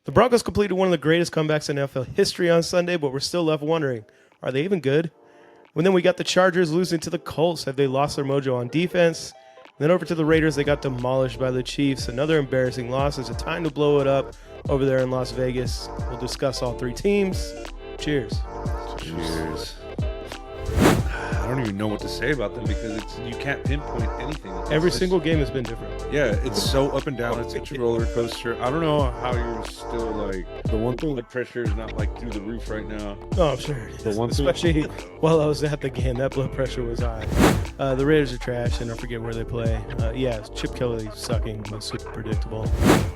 The Broncos completed one of the greatest comebacks in NFL history on Sunday, but we're still left wondering, are they even good? And then we got the Chargers losing to the Colts. Have they lost their mojo on defense? And then over to the Raiders, they got demolished by the Chiefs. Another embarrassing loss. It's a time to blow it up over there in Las Vegas. We'll discuss all three teams. Cheers. Cheers. I don't even know what to say about them because you can't pinpoint anything. Every single game has been different. Yeah, it's so up and down. It's such a roller coaster. I don't know how you're still like the one thing. Blood pressure is not like through the roof right now. Oh, I'm sure it is. Especially while I was at the game, that blood pressure was high. The Raiders are trash, and I forget where they play. Yeah, Chip Kelly sucking was super predictable.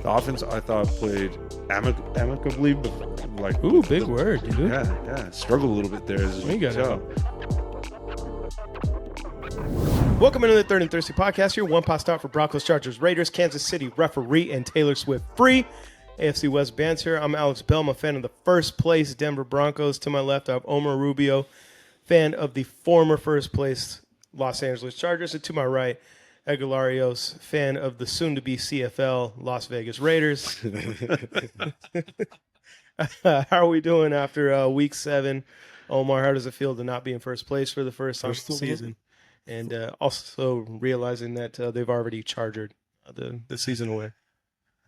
The offense I thought played amicably, but like big word, dude. Yeah, struggled a little bit there. As you can tell. Welcome into the Third and Thirsty podcast. Your one-pot stop for Broncos, Chargers, Raiders, Kansas City referee, and Taylor Swift free. AFC West banter. I'm Alex Bell. I'm a fan of the first place Denver Broncos. To my left, I have Omar Rubio, fan of the former first place Los Angeles Chargers. And to my right, Aguilarios, fan of the soon-to-be CFL Las Vegas Raiders. How are we doing after week 7? Omar, how does it feel to not be in first place for the first time of the season? And also realizing that they've already chargered the season away.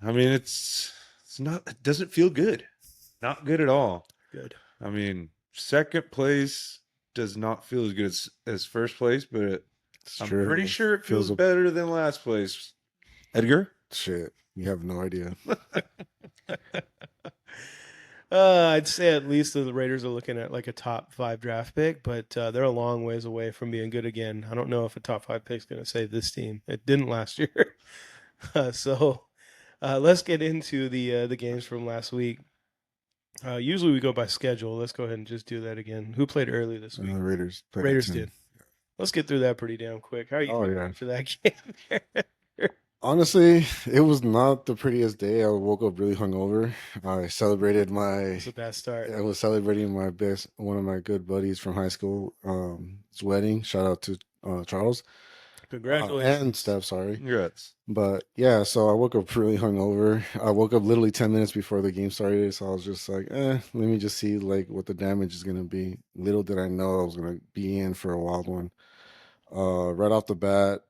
I mean, it's not. It doesn't feel good. Not good at all. Good. I mean, second place does not feel as good as first place, but I'm pretty sure it feels better than last place. Edgar? Shit, you have no idea. I'd say at least the Raiders are looking at like a top 5 draft pick, but they're a long ways away from being good again. I don't know if a top 5 pick is going to save this team. It didn't last year. So let's get into the games from last week. Usually we go by schedule. Let's go ahead and just do that again. Who played early this week? The Raiders. Raiders did. Let's get through that pretty damn quick. How are you feeling after that game? Honestly, it was not the prettiest day. I woke up really hungover. I celebrated It's a bad start. I was celebrating one of my good buddies from high school, his wedding. Shout out to Charles. Congratulations. And Steph, sorry. Congrats. But yeah, so I woke up really hungover. I woke up literally 10 minutes before the game started. So I was just like, let me just see like what the damage is going to be. Little did I know I was going to be in for a wild one. Right off the bat,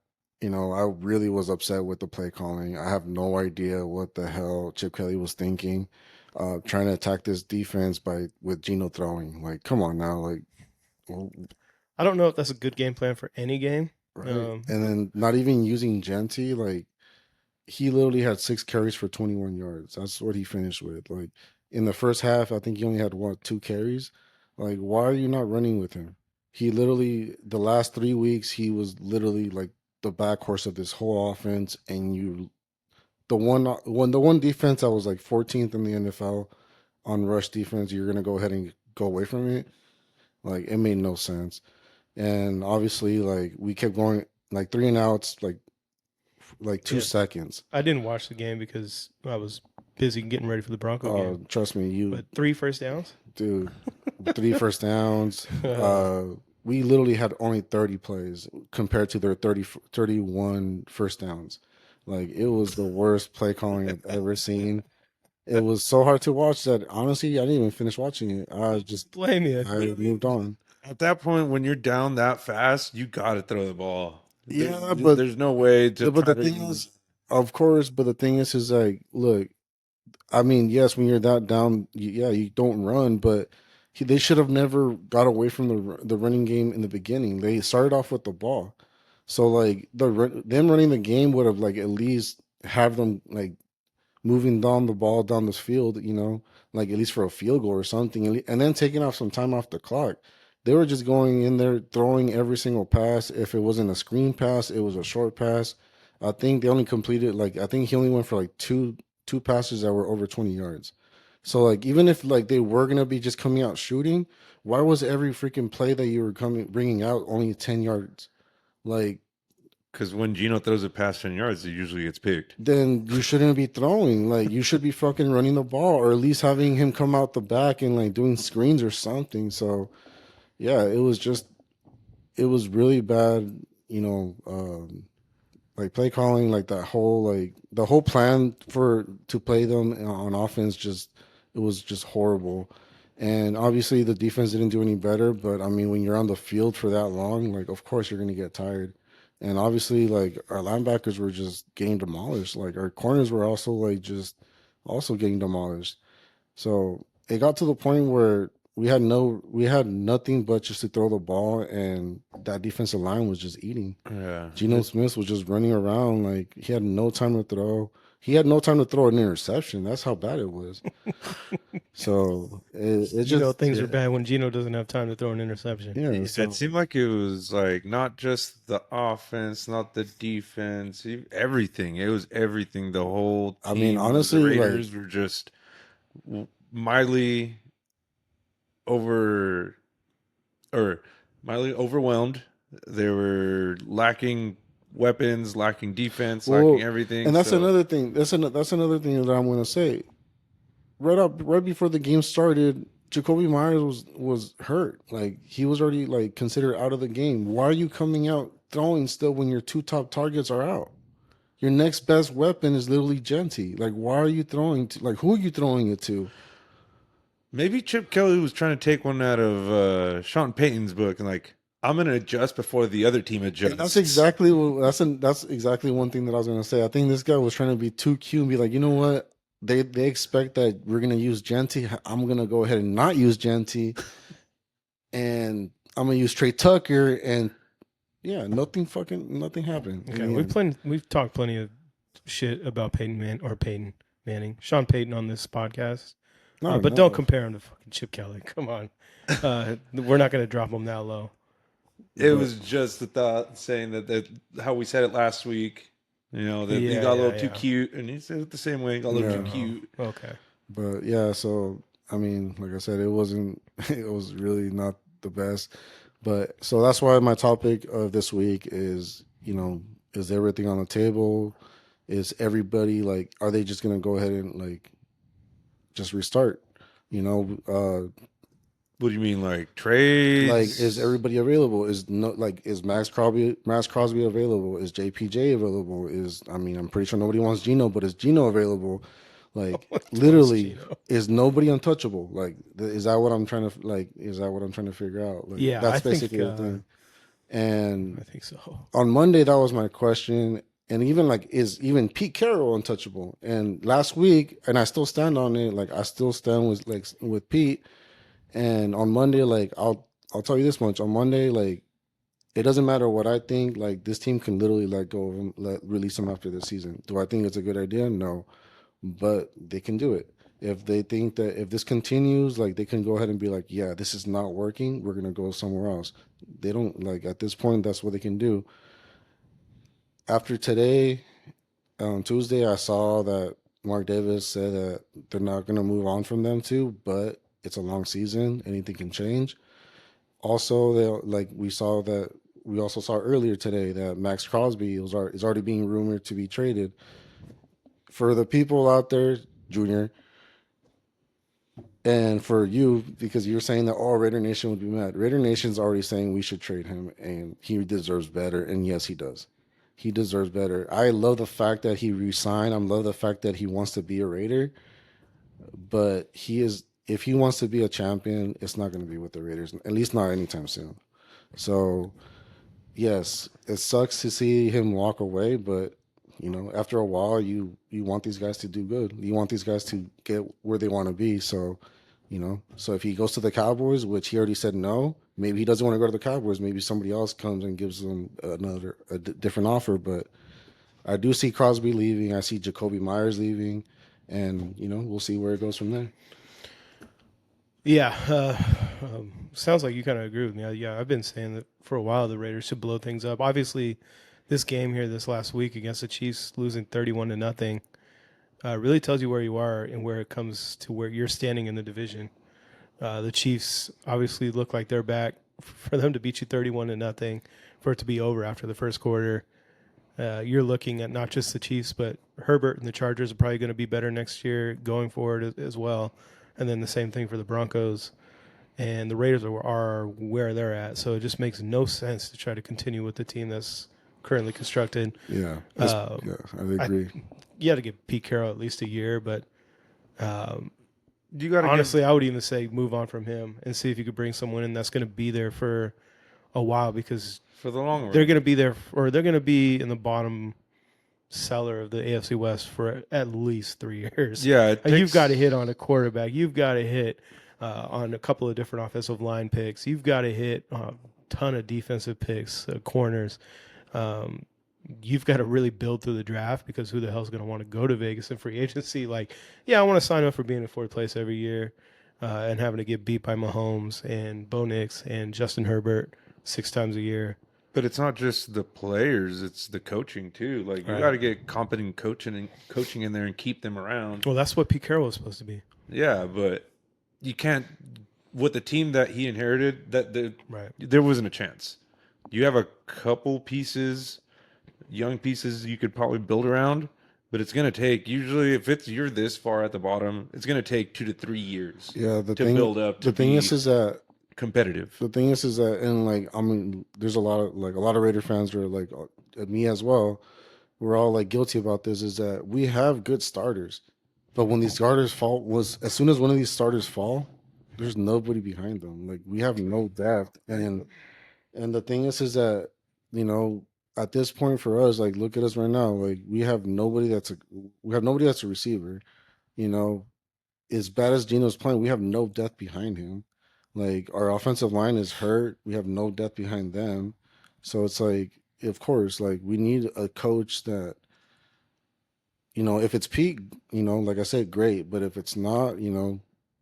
I really was upset with the play calling. I have no idea what the hell Chip Kelly was thinking, trying to attack this defense with Geno throwing. Like, come on now. I don't know if that's a good game plan for any game. Right. And then not even using Genty, like he literally had 6 carries for 21 yards. That's what he finished with. Like in the first half, I think he only had 2 carries. Like, why are you not running with him? He literally, the last 3 weeks, he was literally like the backhorse of this whole offense. And the one defense that was like 14th in the NFL on rush defense, you're gonna go ahead and go away from it. Like, it made no sense. And obviously, like, we kept going like 3 and outs, like 2 seconds. I didn't watch the game because I was busy getting ready for the Bronco game. Trust me, But 3 first downs? Dude, 3 first downs. We literally had only 30 plays compared to their 31 first downs. Like, it was the worst play calling I've ever seen. It was so hard to watch that, honestly, I didn't even finish watching it. I just blame you. I moved on. At that point, when you're down that fast, you got to throw the ball. Yeah, but there's no way to. But the thing is, of course, but the thing is like, look, I mean, yes, when you're that down, you don't run, but they should have never got away from the running game in the beginning. They started off with the ball, so like them running the game would have like at least have them like moving down the ball down this field, like at least for a field goal or something, and then taking off some time off the clock. They were just going in there, throwing every single pass. If it wasn't a screen pass, it was a short pass. I think they only completed I think he only went for like two passes that were over 20 yards. So like even if like they were gonna be just coming out shooting, why was every freaking play that you were bringing out only 10 yards? Like, because when Geno throws it past 10 yards, it usually gets picked. Then you shouldn't be throwing. Like, you should be fucking running the ball, or at least having him come out the back and like doing screens or something. So. Yeah, it was really bad, like play calling, like the whole plan to play them on offense, just it was just horrible. And obviously the defense didn't do any better, but I mean when you're on the field for that long, like of course you're gonna get tired. And obviously like our linebackers were just getting demolished. Like our corners were also like just also getting demolished. So it got to the point where we had nothing but just to throw the ball, and that defensive line was just eating. Yeah. Geno Smith was just running around like he had no time to throw. He had no time to throw an interception. That's how bad it was. So it just things are bad when Geno doesn't have time to throw an interception. yeah. So, It seemed like it was like not just the offense, not the defense, everything. It was everything. The whole team. I mean, honestly, the Raiders were just mildly over or mildly overwhelmed. They were lacking weapons, lacking defense, lacking everything. And that's another thing. That's another thing that I'm going to say. Right before the game started, Jacoby Myers was hurt. Like he was already like considered out of the game. Why are you coming out throwing still when your two top targets are out? Your next best weapon is literally Genty. Like why are you throwing like who are you throwing it to? Maybe Chip Kelly was trying to take one out of Sean Payton's book and like I'm going to adjust before the other team adjusts. And that's exactly one thing that I was going to say. I think this guy was trying to be too cute and be like, you know what? They expect that we're gonna use Genty. I'm gonna go ahead and not use Genty, and I'm gonna use Trey Tucker. And yeah, nothing happened. Okay, we've talked plenty of shit about Peyton Manning, Sean Payton on this podcast. But don't compare him to fucking Chip Kelly. Come on, we're not gonna drop him that low. It was just the thought saying that how we said it last week. You know, that he got a little too cute, and he said it the same way. He got a little too cute. Okay. But yeah, so I mean, like I said, it was really not the best. But so that's why my topic of this week is, is everything on the table? Is everybody like, are they just gonna go ahead and like just restart? What do you mean, like trades? Like, is everybody available? Is Max Crosby available? Is JPJ available? I'm pretty sure nobody wants Geno, but is Geno available? Like, literally, is nobody untouchable? Like, is that what I'm trying to figure out? Like, yeah, that's basically the thing. And I think so. On Monday, that was my question. And even is even Pete Carroll untouchable? And last week, and I still stand on it. Like, I still stand with Pete. And on Monday, I'll tell you this much. On Monday, it doesn't matter what I think. Like, this team can literally let go of him, release him after the season. Do I think it's a good idea? No, but they can do it. If they think that if this continues, they can go ahead and be like, yeah, this is not working. We're gonna go somewhere else. They don't at this point. That's what they can do. After today, on Tuesday, I saw that Mark Davis said that they're not gonna move on from them too, but it's a long season. Anything can change. Also, we also saw earlier today that Max Crosby is already being rumored to be traded. For the people out there, Junior, and for you, because you're saying that all Raider Nation would be mad. Raider Nation's already saying we should trade him, and he deserves better. And yes, he does. He deserves better. I love the fact that he resigned. I love the fact that he wants to be a Raider. But if he wants to be a champion, it's not going to be with the Raiders, at least not anytime soon. So, yes, it sucks to see him walk away, but after a while, you want these guys to do good. You want these guys to get where they want to be. So, so if he goes to the Cowboys, which he already said no, maybe he doesn't want to go to the Cowboys. Maybe somebody else comes and gives him a different offer. But I do see Crosby leaving. I see Jacoby Myers leaving, and we'll see where it goes from there. Yeah, sounds like you kind of agree with me. Yeah, I've been saying that for a while. The Raiders should blow things up. Obviously, this game here this last week against the Chiefs, losing 31-0, really tells you where you are and where it comes to where you're standing in the division. The Chiefs obviously look like they're back. For them to beat you 31-0, for it to be over after the first quarter, you're looking at not just the Chiefs, but Herbert and the Chargers are probably going to be better next year going forward as well. And then the same thing for the Broncos. And the Raiders are where they're at. So it just makes no sense to try to continue with the team that's currently constructed. Yeah, I agree. You got to give Pete Carroll at least a year, but You got to honestly, I would even say move on from him and see if you could bring someone in that's going to be there for a while, because for the long run. They're going to be there, or they're going to be in the bottom cellar of the AFC West for at least 3 years. Yeah, you've got to hit on a quarterback. You've got to hit on a couple of different offensive line picks. You've got to hit a ton of defensive picks, corners. You've got to really build through the draft, because who the hell is going to want to go to Vegas in free agency? Like, yeah, I want to sign up for being in fourth place every year and having to get beat by Mahomes and Bo Nix and Justin Herbert 6 times a year. But it's not just the players; it's the coaching too. Like you got to get competent coaching in there and keep them around. Well, that's what Pete Carroll was supposed to be. Yeah, but you can't. With the team that he inherited, there wasn't a chance. You have a couple pieces, young pieces you could probably build around, but it's going to take, usually if you're this far at the bottom, it's going to take 2 to 3 years. Yeah, to build up. The thing is that competitive. The thing is that, and like, I mean, there's a lot of Raider fans are like me as well. We're all like guilty about this. Is that we have good starters, but when these starters fall, as soon as one of these starters fall, there's nobody behind them. Like we have no depth, and the thing is that, you know, at this point for us, like look at us right now, like we have nobody that's a receiver. You know, as bad as Gino's playing, we have no depth behind him. Like our offensive line is hurt. We have no depth behind them. So it's like, of course, like we need a coach that, you know, if it's Pete, you know, like I said, great. But if it's not, you know,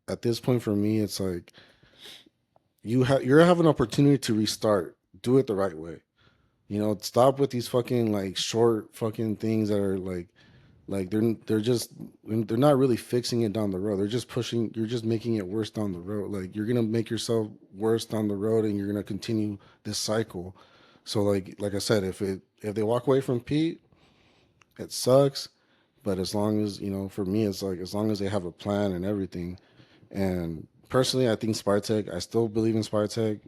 at this point for me, it's like you have an opportunity to restart. Do it the right way. You know, stop with these fucking like short fucking things that are like they're not really fixing it down the road. They're just pushing. You're just making it worse down the road. Like you're gonna make yourself worse down the road, and you're gonna continue this cycle. So like I said, if they walk away from Pete, it sucks. But as long as, you know, for me, it's like as long as they have a plan and everything. And personally, I think Spartak. I still believe in Spartak.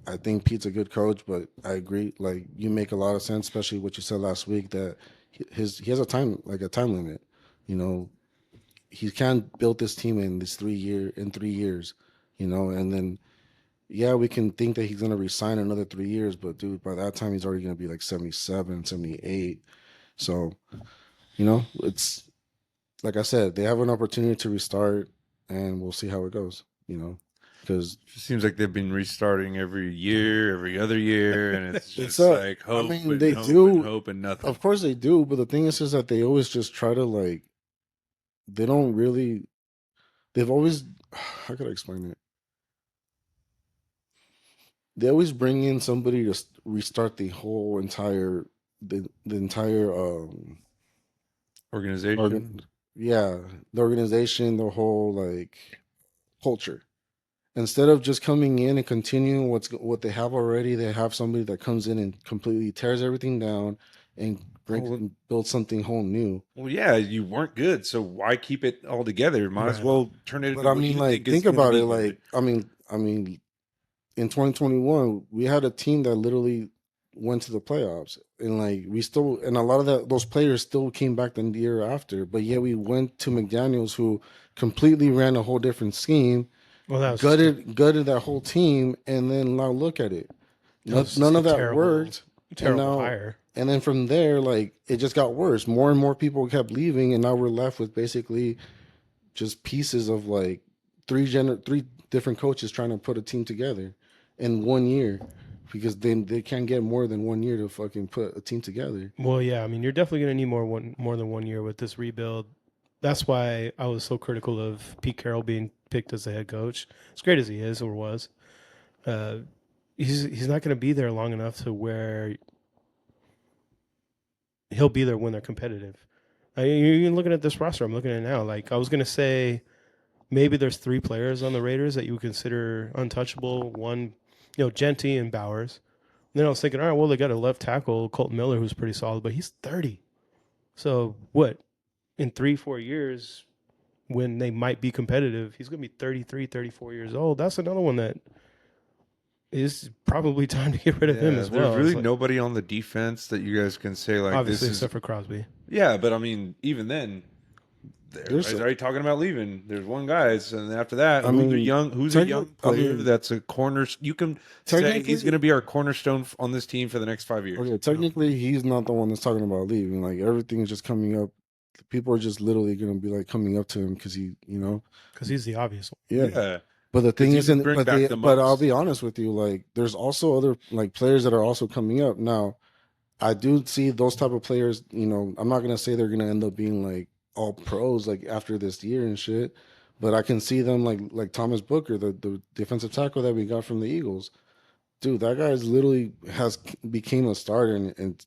I think Pete's a good coach, but I agree. Like you make a lot of sense, especially what you said last week that he has a time limit. You know, he can't build this team in 3 years. You know, and then yeah, we can think that he's gonna resign another 3 years, but dude, by that time he's already gonna be like 77, 78. So, you know, it's like I said, they have an opportunity to restart, and we'll see how it goes. You know. Because it seems like they've been restarting every year, every other year, and it's just like hope. I mean, they do hope and nothing. Of course they do, but the thing is that they always just try to like. They don't really. They've always. How could I explain it? They always bring in somebody to restart the whole entire the entire organization. The organization, the whole like culture. Instead of just coming in and continuing what they have already, they have somebody that comes in and completely tears everything down and build something whole new. Well, yeah, you weren't good, so why keep it all together? Might as well turn it. But I mean, like, think about it. Like, I mean, in 2021, we had a team that literally went to the playoffs, and like and a lot of those players still came back the year after. But yet we went to McDaniels, who completely ran a whole different scheme. Well, that was gutted that whole team, and then now look at it. None of that worked. Terrible hire. And then from there, like it just got worse. More and more people kept leaving, and now we're left with basically just pieces of like three different coaches trying to put a team together in 1 year, because they can't get more than 1 year to fucking put a team together. Well, yeah, I mean, you're definitely gonna need more than 1 year with this rebuild. That's why I was so critical of Pete Carroll being picked as the head coach. As great as he is or was, he's not going to be there long enough to where he'll be there when they're competitive. You're looking at this roster. I'm looking at it now. Like I was going to say, maybe there's 3 players on the Raiders that you would consider untouchable. One, you know, Genty and Bowers. And then I was thinking, all right, well, they got a left tackle, Colton Miller, who's pretty solid, but he's 30. So what? In 3-4 years, when they might be competitive, he's going to be 33, 34 years old. That's another one that it's probably time to get rid of him as well. There's really Like, nobody on the defense that you guys can say like obviously, this is. except for Crosby. Yeah, but I mean, even then, There's, everybody's already talking about leaving. There's one guys, and after that, I mean, who's a young player mean, that's a corner? You can say technically, he's going to be our cornerstone on this team for the next 5 years. okay, technically, he's not the one that's talking about leaving. Like everything is just coming up. People are just literally gonna be like coming up to him because because he's the obvious one. yeah. But the thing he is, would bring back the but I'll most. be honest with you, like there's also other like players that are also coming up now. I do see those type of players. I'm not gonna say they're gonna end up being like all pros like after this year and shit, but I can see them like Thomas Booker, the defensive tackle that we got from the Eagles. Dude, that guy's literally has became a starter and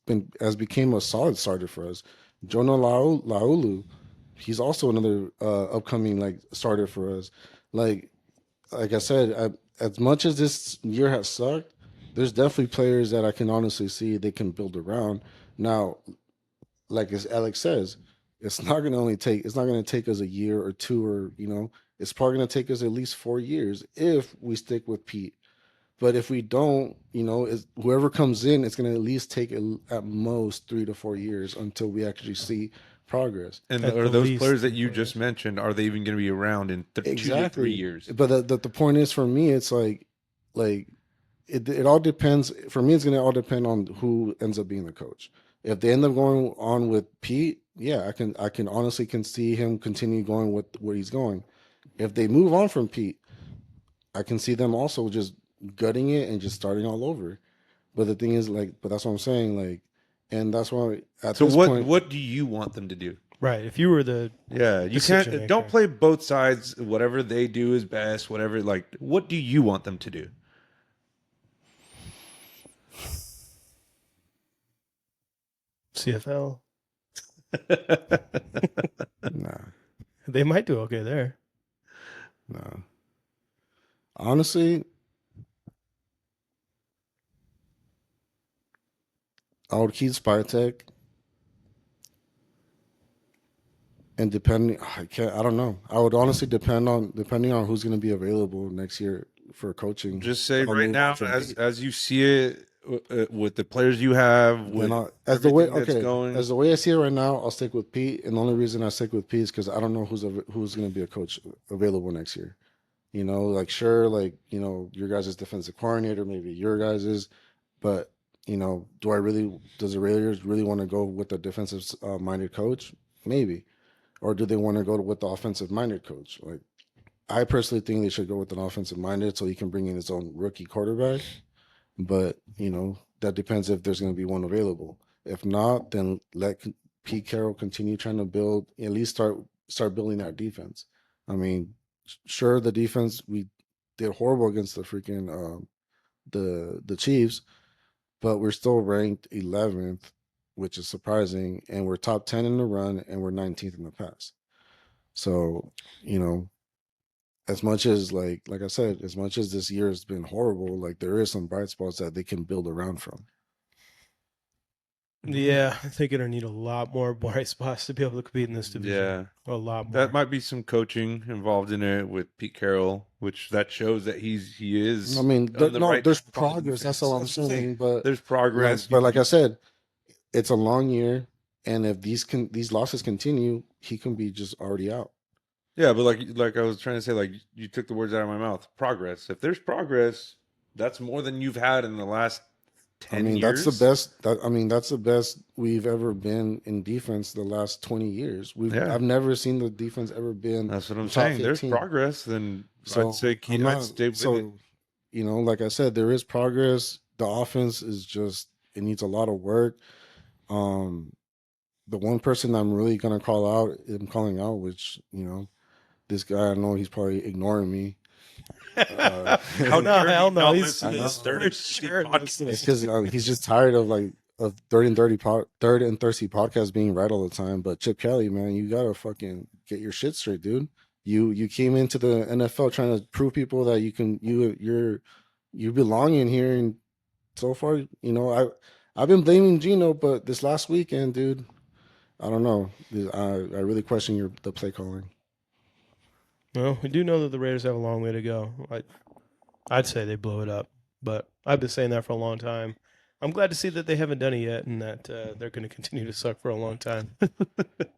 became a solid starter for us. Jonah Laulu, he's also another upcoming like starter for us. Like I said, as much as this year has sucked, there's definitely players that I can honestly see they can build around. Now, like as Alex says, it's not gonna take us a year or two or it's probably gonna take us at least 4 years if we stick with Pete. But if we don't, whoever comes in, it's gonna at least take at most 3 to 4 years until we actually see progress. And At are the those least players that you 3 just mentioned, are they even going to be around in 2 to 3 years? But the point is for me, it's like it all depends. For me, it's gonna all depend on who ends up being the coach. If they end up going on with Pete, yeah, I can honestly can see him continue going with where he's going. If they move on from Pete, I can see them also just gutting it and just starting all over. But the thing is, but that's what I'm saying, and that's why at So this point, what do you want them to do? Right. If you were the Yeah, you decision can't maker. don't play both sides. Whatever they do is best. Whatever, like, what do you want them to do? CFL, nah, they might do okay there. nah. Honestly, I would keep Spytech, and I don't know. I would honestly depending on who's going to be available next year for coaching. Just say I'll right move on now, from as Pete. as you see it, with the players you have, with As the way everything that's going. as the way I see it right now, I'll stick with Pete. And the only reason I stick with Pete is because I don't know who's going to be a coach available next year. Like sure, your guys' defensive coordinator, maybe your guys's, but does the Raiders really want to go with the defensive minded coach? Maybe, or do they want to go with the offensive minded coach? Like I personally think they should go with an offensive minded so he can bring in his own rookie quarterback. But that depends if there's going to be one available. If not, then let Pete Carroll continue trying to build. At least start building that defense. I mean, sure, the defense we did horrible against the freaking the Chiefs, but we're still ranked 11th, which is surprising, and we're top 10 in the run, and we're 19th in the pass. So as much as like I said, as much as this year has been horrible, like there is some bright spots that they can build around from. Yeah, I think it'll need a lot more bright spots to be able to compete in this division. Yeah, A lot more. that might be some coaching involved in it with Pete Carroll, which that shows that he is. I mean, there's progress. That's all I'm That's what saying. But there's progress. But like I said, it's a long year, and if these losses continue, he can be just already out. Yeah, but like I was trying to say, like you took the words out of my mouth. Progress. If there's progress, that's more than you've had in the last 10 years. That's the best. That's the best we've ever been in defense the last 20 years. I've never seen the defense ever been. That's what I'm top saying. 15. There's progress. Then So I'd say I'd stay with it. Like I said, there is progress. The offense is just it needs a lot of work. The one person I'm really gonna I'm calling out, which this guy, I know he's probably ignoring me. Hell no. He's It's because he's just tired of Third and Thirsty podcast being right all the time. But Chip Kelly, man, you gotta fucking get your shit straight, dude. You came into the NFL trying to prove people that you belong in here, and so far, I've been blaming Gino, but this last weekend, dude, I don't know. I really question the play calling. Well, we do know that the Raiders have a long way to go. I'd say they blow it up. But I've been saying that for a long time. I'm glad to see that they haven't done it yet, and that they're going to continue to suck for a long time.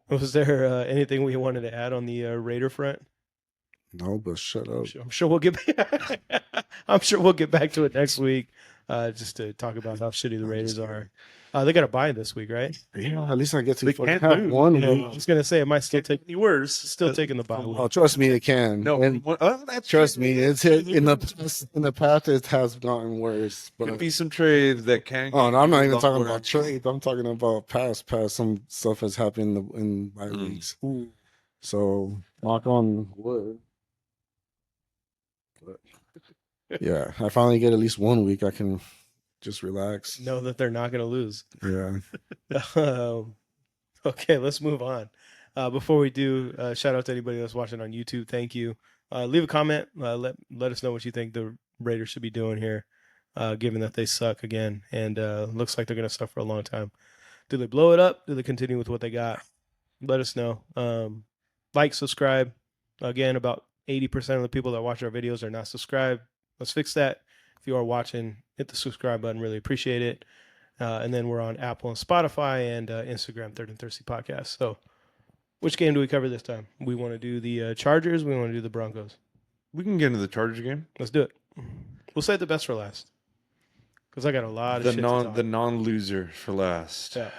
Was there anything we wanted to add on the Raider front? No, but shut up. I'm sure we'll get. I'm sure we'll get back to it next week, just to talk about how shitty the Raiders are. They got a bye this week, right? Yeah, at least I get to They fucking can't have lose. one. Yeah, I was gonna say it might still take Any worse? still taking the bye week. Oh, trust me, it can. No, And that's trust me, it's in the past. It has gotten worse. But could be some trades that can. oh, no, I'm not even a lot talking worse. about trades. I'm talking about past. Some stuff has happened in my weeks. So knock on wood. But, yeah, I finally get at least 1 week. I can just relax. Know that they're not gonna lose. Yeah. Okay, let's move on. Before we do, shout out to anybody that's watching on YouTube. Thank you. Leave a comment. Let us know what you think the Raiders should be doing here, given that they suck again, and looks like they're going to suck for a long time. Do they blow it up? Do they continue with what they got? Let us know. Like, subscribe. Again, about 80% of the people that watch our videos are not subscribed. Let's fix that. If you are watching, hit the subscribe button. Really appreciate it. And then we're on Apple and Spotify and Instagram, Third and Thirsty Podcast. So which game do we cover this time? We want to do the Chargers. We want to do the Broncos. We can get into the Chargers game. Let's do it. We'll save the best for last. Because I got a lot of shit to talk. The non-loser for last. Yeah.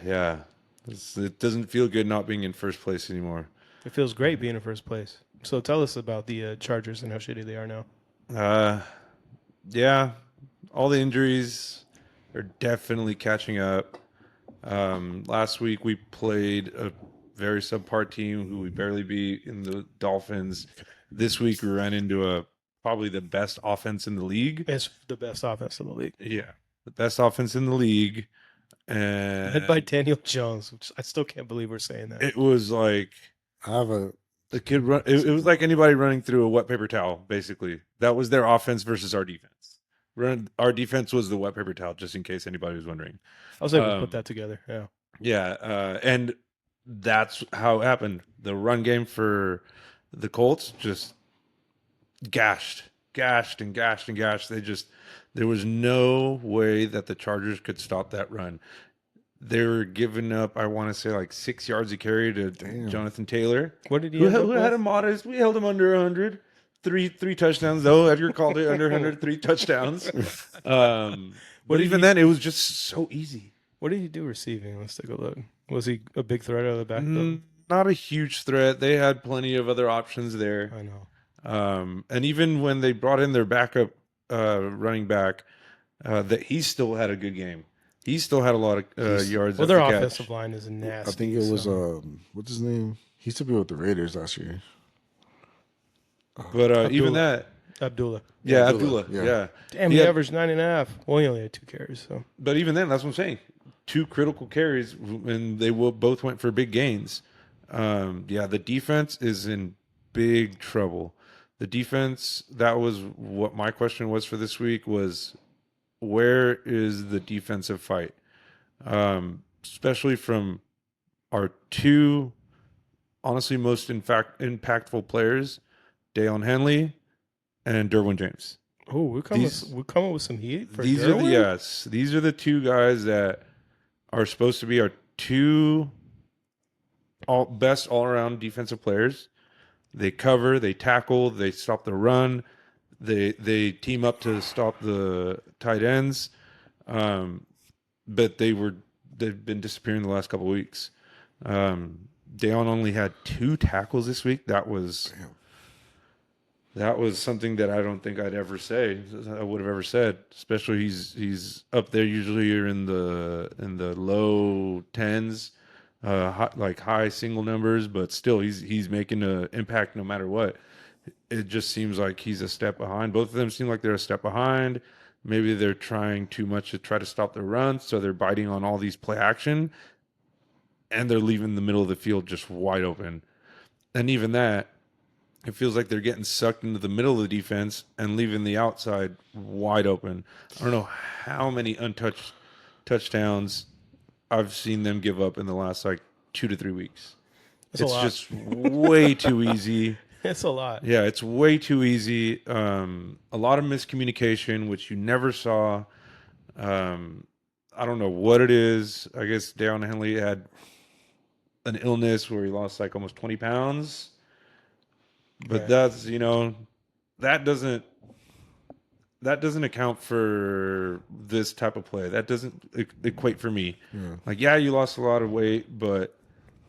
Yeah. It doesn't feel good not being in first place anymore. It feels great being in first place. So tell us about the Chargers and how shitty they are now. Yeah. All the injuries are definitely catching up. Last week we played a very subpar team who we barely beat in the Dolphins. This week we ran into probably the best offense in the league. It's the best offense in the league. Yeah, the best offense in the league. And Led by Daniel Jones, which I still can't believe we're saying that. it was like I have a the kid run. It was like anybody running through a wet paper towel. Basically, that was their offense versus our defense. Our defense was the wet paper towel, just in case anybody was wondering. I was able to put that together. Yeah. Yeah, and that's how it happened. The run game for the Colts just gashed. There was no way that the Chargers could stop that run. They were giving up, I want to say, like 6 yards a carry to Jonathan Taylor. What did he Who end up with? had a modest? We held him under 100. Three touchdowns though. Edgar called it under 100. 3 touchdowns. But even then, it was just so easy. What did he do receiving? Let's take a look. Was he a big threat out of the backfield? Not a huge threat. They had plenty of other options there. I know. And even when they brought in their backup running back, that he still had a good game. He still had a lot of yards. Well, their offensive line is nasty. I think it was what's his name? He used to be with the Raiders last year. But even that, Abdullah. yeah, Abdullah, yeah. Damn, he averaged 9.5. Well, he only had 2 carries. So, but even then, that's what I'm saying. 2 critical carries, and they both went for big gains. Yeah, the defense is in big trouble. The defense, that was what my question was for this week, was where is the defensive fight? Especially from our 2, honestly, most impactful players, Deion Henley and Derwin James. oh, we're coming with some heat for These are the 2 guys that are supposed to be our 2 best all-around defensive players. They cover, they tackle, they stop the run, they team up to stop the tight ends. But they've been disappearing the last couple of weeks. Deion only had 2 tackles this week. That was something that I don't think I would ever have said. Especially he's up there usually in the low 10s. High single numbers, but still he's making an impact no matter what. It just seems like he's a step behind. Both of them seem like they're a step behind. Maybe they're trying too much to try to stop the run, so they're biting on all these play action, and they're leaving the middle of the field just wide open. And even that, it feels like they're getting sucked into the middle of the defense and leaving the outside wide open. I don't know how many untouched touchdowns I've seen them give up in the last 2 to 3 weeks. It's just way too easy. It's a lot. Yeah, it's way too easy. A lot of miscommunication, which you never saw. I don't know what it is. I guess Deion Henley had an illness where he lost like almost 20 pounds. But Right. that's, that doesn't account for this type of play. That doesn't equate for me. Yeah. Like, yeah, you lost a lot of weight, but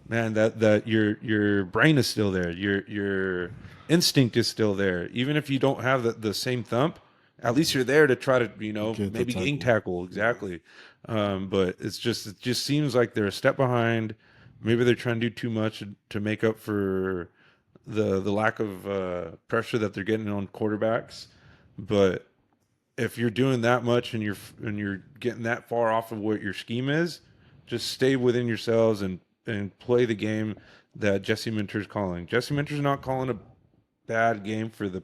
man, that your brain is still there. Your instinct is still there. Even if you don't have the same thump, at least you're there to try to, Get the maybe gain tackle. tackle. Exactly. But it just seems like they're a step behind. Maybe they're trying to do too much to make up for the lack of pressure that they're getting on quarterbacks. But if you're doing that much and you're getting that far off of what your scheme is, just stay within yourselves and play the game that Jesse Minter's calling. Jesse Minter's not calling a bad game for the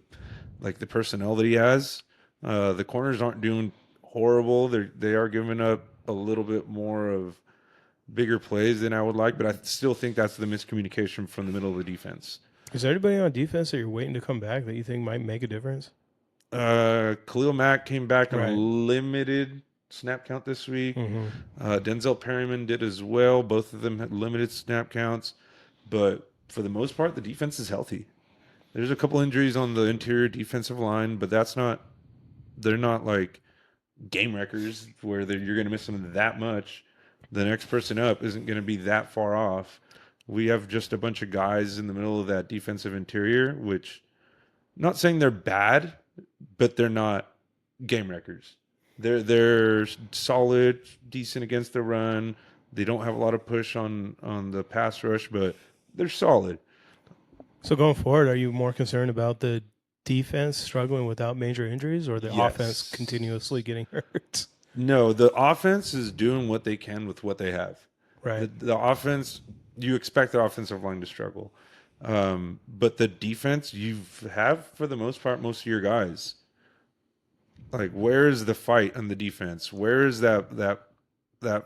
personnel that he has. The corners aren't doing horrible. They are giving up a little bit more of bigger plays than I would like, but I still think that's the miscommunication from the middle of the defense. Is there anybody on defense that you're waiting to come back that you think might make a difference? Khalil Mack came back on Right. a limited snap count this week. Mm-hmm. Denzel Perryman did as well. Both of them had limited snap counts, but for the most part, the defense is healthy. There's a couple injuries on the interior defensive line, but they're not like game wreckers where you're going to miss them that much. The next person up isn't going to be that far off. We have just a bunch of guys in the middle of that defensive interior, which not saying they're bad, but they're not game wreckers. They're solid, decent against the run. They don't have a lot of push on the pass rush, but they're solid. So going forward, are you more concerned about the defense struggling without major injuries or the Yes. offense continuously getting hurt? No, the offense is doing what they can with what they have. Right. The offense, you expect the offensive line to struggle. But the defense, you have, for the most part, most of your guys. Like, where is the fight on the defense? Where is that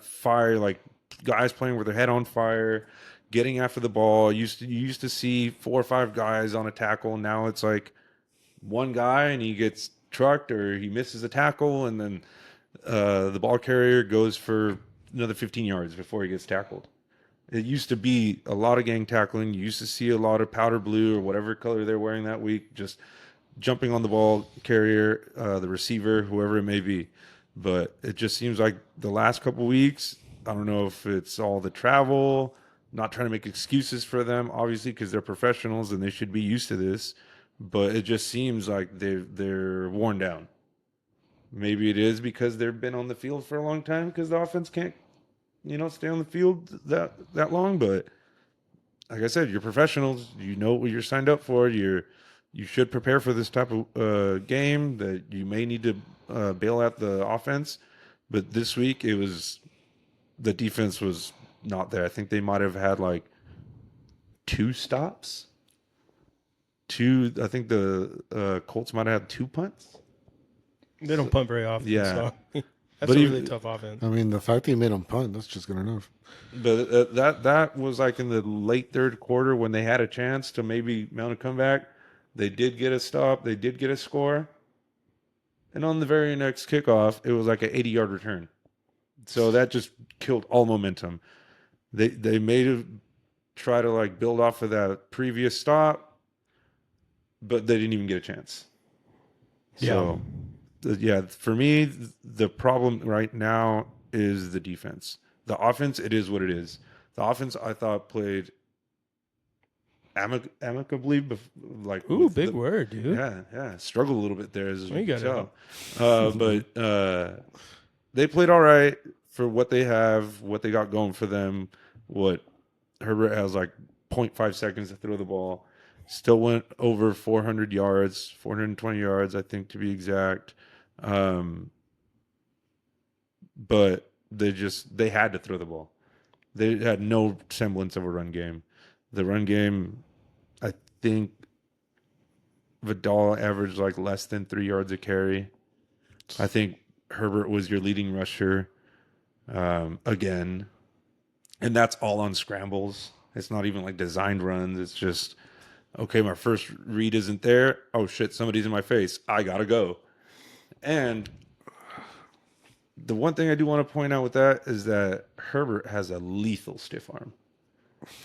fire? Like, guys playing with their head on fire, getting after the ball. You used to see 4 or 5 guys on a tackle. Now it's like one guy and he gets trucked or he misses a tackle, and then the ball carrier goes for another 15 yards before he gets tackled. It used to be a lot of gang tackling. You used to see a lot of powder blue or whatever color they're wearing that week, just jumping on the ball carrier, the receiver, whoever it may be. But it just seems like the last couple weeks, I don't know if it's all the travel, not trying to make excuses for them, obviously, because they're professionals and they should be used to this. But it just seems like they're worn down. Maybe it is because they've been on the field for a long time because the offense can't, stay on the field that long. But like I said, you're professionals. You know what you're signed up for. You should prepare for this type of game that you may need to bail out the offense. But this week, the defense was not there. I think they might have had like 2 stops. I think the Colts might have had 2 punts. They don't punt very often. Yeah. So that's But a even- really tough offense. I mean, the fact they made them punt, that's just good enough. But that was like in the late third quarter when they had a chance to maybe mount a comeback. They did get a stop. They did get a score. And on the very next kickoff, it was like an 80-yard return. So that just killed all momentum. They made it try to like build off of that previous stop, but they didn't even get a chance. So, for me, the problem right now is the defense. The offense, it is what it is. The offense, I thought, played amicably. Big word, dude. Yeah. Struggled a little bit there, as Well, you you can got tell. But they played all right for what they have, what they got going for them. What Herbert has like 0.5 seconds to throw the ball. Still went over 400 yards, 420 yards, I think, to be exact. But they had to throw the ball. They had no semblance of a run game. The run game, I think Vidal averaged like less than 3 yards a carry. I think Herbert was your leading rusher again. And that's all on scrambles. It's not even like designed runs. It's just Okay, my first read isn't there. Oh shit, somebody's in my face. I gotta go. And the one thing I do want to point out with that is that Herbert has a lethal stiff arm.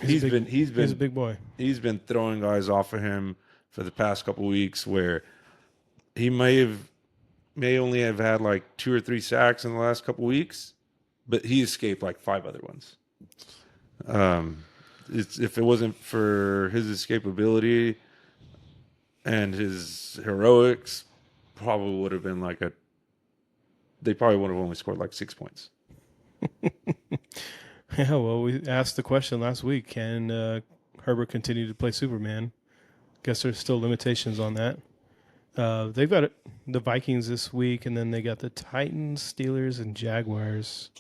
He's a big boy. He's been throwing guys off of him for the past couple weeks where he may only have had like 2 or 3 sacks in the last couple weeks, but he escaped like 5 other ones. If it wasn't for his escapability and his heroics, probably would have been like they probably would have only scored like 6 points. Yeah, well, we asked the question last week: can Herbert continue to play Superman? Guess there's still limitations on that. They've got the Vikings this week, and then they got the Titans, Steelers, and Jaguars.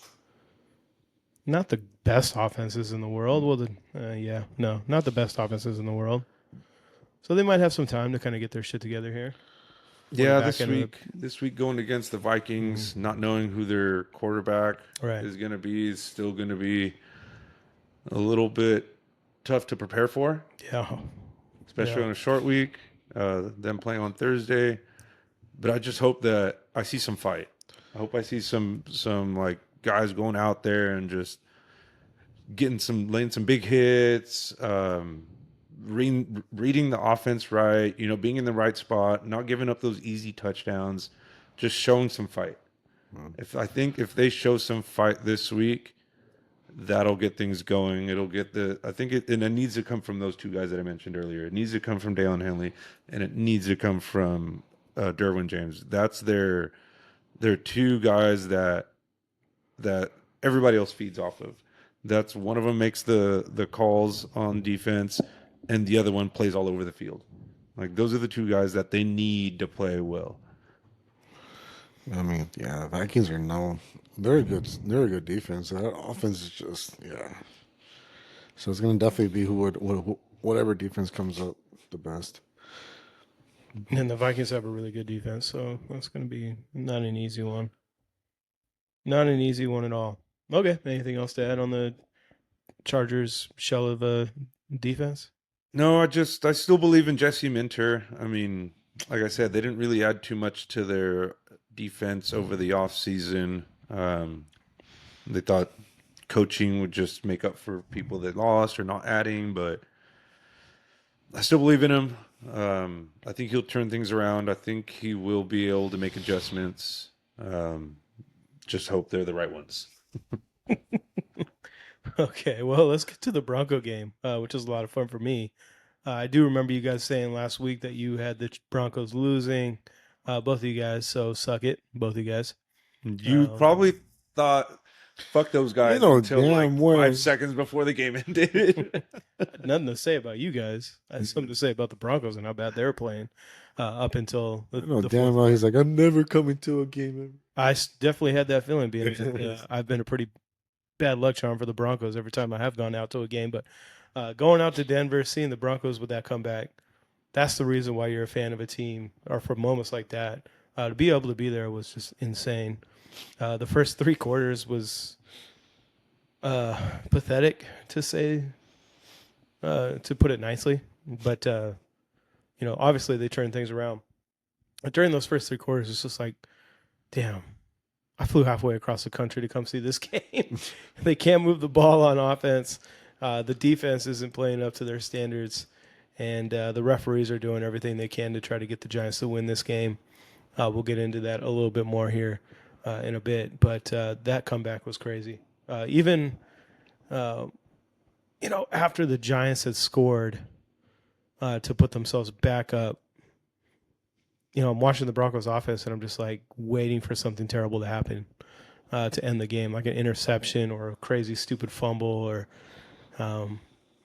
Not the best offenses in the world. Well, not the best offenses in the world. So they might have some time to kind of get their shit together here. Yeah, this week going against the Vikings, not knowing who their quarterback is going to be, is still going to be a little bit tough to prepare for. Yeah. Especially on a short week, them playing on Thursday. But I just hope that I see some fight. I hope I see some like guys going out there and just laying some big hits, reading the offense right, being in the right spot, not giving up those easy touchdowns, just showing some fight. If they show some fight this week, that'll get things going. And it needs to come from those 2 guys that I mentioned earlier. It needs to come from Dalen Henley, and it needs to come from Derwin James. That's their 2 guys that everybody else feeds off of. That's one of them makes the calls on defense, and the other one plays all over the field. Like those are the 2 guys that they need to play well. I mean, yeah, the Vikings are known. They're a good defense. That offense is just So it's going to definitely be whatever defense comes up the best. And the Vikings have a really good defense, so that's going to be not an easy one. Not an easy one at all. Okay, anything else to add on the Chargers shell of a defense? No, I still believe in Jesse Minter. I mean, like I said, they didn't really add too much to their defense over the offseason. They thought coaching would just make up for people that lost or not adding, but I still believe in him. I think he'll turn things around. I think he will be able to make adjustments. Just hope they're the right ones. Okay, well, let's get to the Bronco game, which was a lot of fun for me. I do remember you guys saying last week that you had the Broncos losing, both of you guys, so suck it, both of you guys. You probably thought, fuck those guys until like 5 seconds before the game ended. Nothing to say about you guys. I had something to say about the Broncos and how bad they were playing up until the damn well. He's like, I'm never coming to a game ever. I definitely had that feeling. I've been a pretty bad luck charm for the Broncos every time I have gone out to a game. But going out to Denver, seeing the Broncos with that comeback, that's the reason why you're a fan of a team, or for moments like that. To be able to be there was just insane. The first 3 quarters was pathetic, to say, to put it nicely. But, obviously they turned things around. But during those first 3 quarters, it's just like, damn, I flew halfway across the country to come see this game. They can't move the ball on offense. The defense isn't playing up to their standards. And the referees are doing everything they can to try to get the Giants to win this game. We'll get into that a little bit more here in a bit. But that comeback was crazy. Even, after the Giants had scored to put themselves back up, I'm watching the Broncos offense and I'm just like waiting for something terrible to happen to end the game, like an interception or a crazy stupid fumble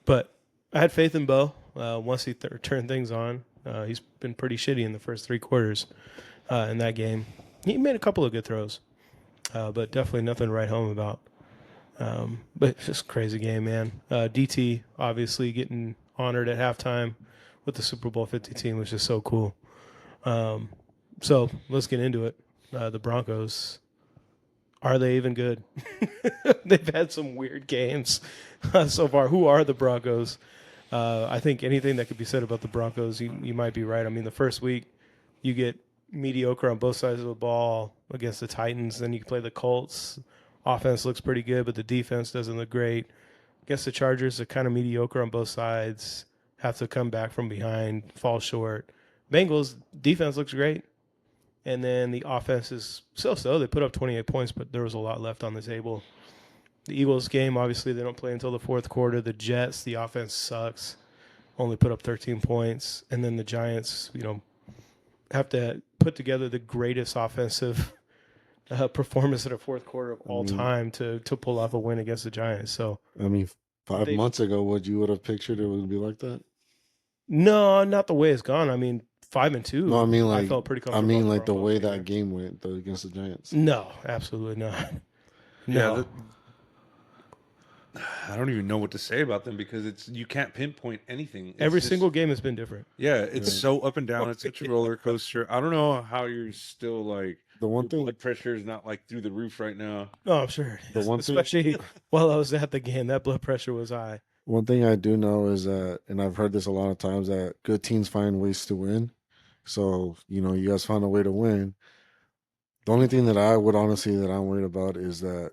but I had faith in Bo once he turned things on. He's been pretty shitty in the first 3 quarters in that game. He made a couple of good throws, but definitely nothing to write home about. But it's just a crazy game, man. DT obviously getting honored at halftime with the Super Bowl 50 team was just so cool. So let's get into it. The Broncos, are they even good? They've had some weird games so far. Who are the Broncos? I think anything that could be said about the Broncos, you might be right. I mean, the first week you get mediocre on both sides of the ball against the Titans. Then you play the Colts. Offense looks pretty good, but the defense doesn't look great. Against the Chargers, they're kind of mediocre on both sides. Have to come back from behind, fall short. Bengals defense looks great, and then the offense is so-so. They put up 28 points, but there was a lot left on the table. The Eagles game, obviously, they don't play until the fourth quarter. The Jets, the offense sucks. Only put up 13 points. And then the Giants, have to put together the greatest offensive performance in the fourth quarter of all time to pull off a win against the Giants. So, I mean, 5 months ago, what you would have pictured it would be like that? No, not the way it's gone. I mean, 5-2. No, I mean I felt pretty comfortable. I mean like the way that game went against the Giants. No, absolutely not. No. Yeah, I don't even know what to say about them because you can't pinpoint anything. Every single game has been different. Yeah, it's so up and down. It's such a roller coaster. I don't know how you're still like the one thing. Blood pressure is not like through the roof right now. No, I'm sure it is. Especially while I was at the game, that blood pressure was high. One thing I do know is that, and I've heard this a lot of times, that good teams find ways to win. So you guys found a way to win. The only thing that I would honestly that I'm worried about is that.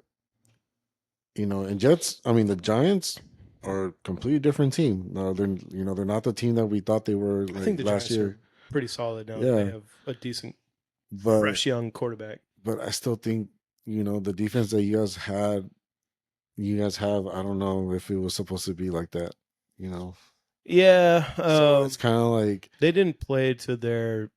And the Giants are a completely different team. No, they're not the team that we thought they were I think the last Giants year. Are pretty solid now. Yeah. They have a decent, fresh young quarterback. But I still think, the defense that you guys have, I don't know if it was supposed to be like that, Yeah. So it's kind of like they didn't play to their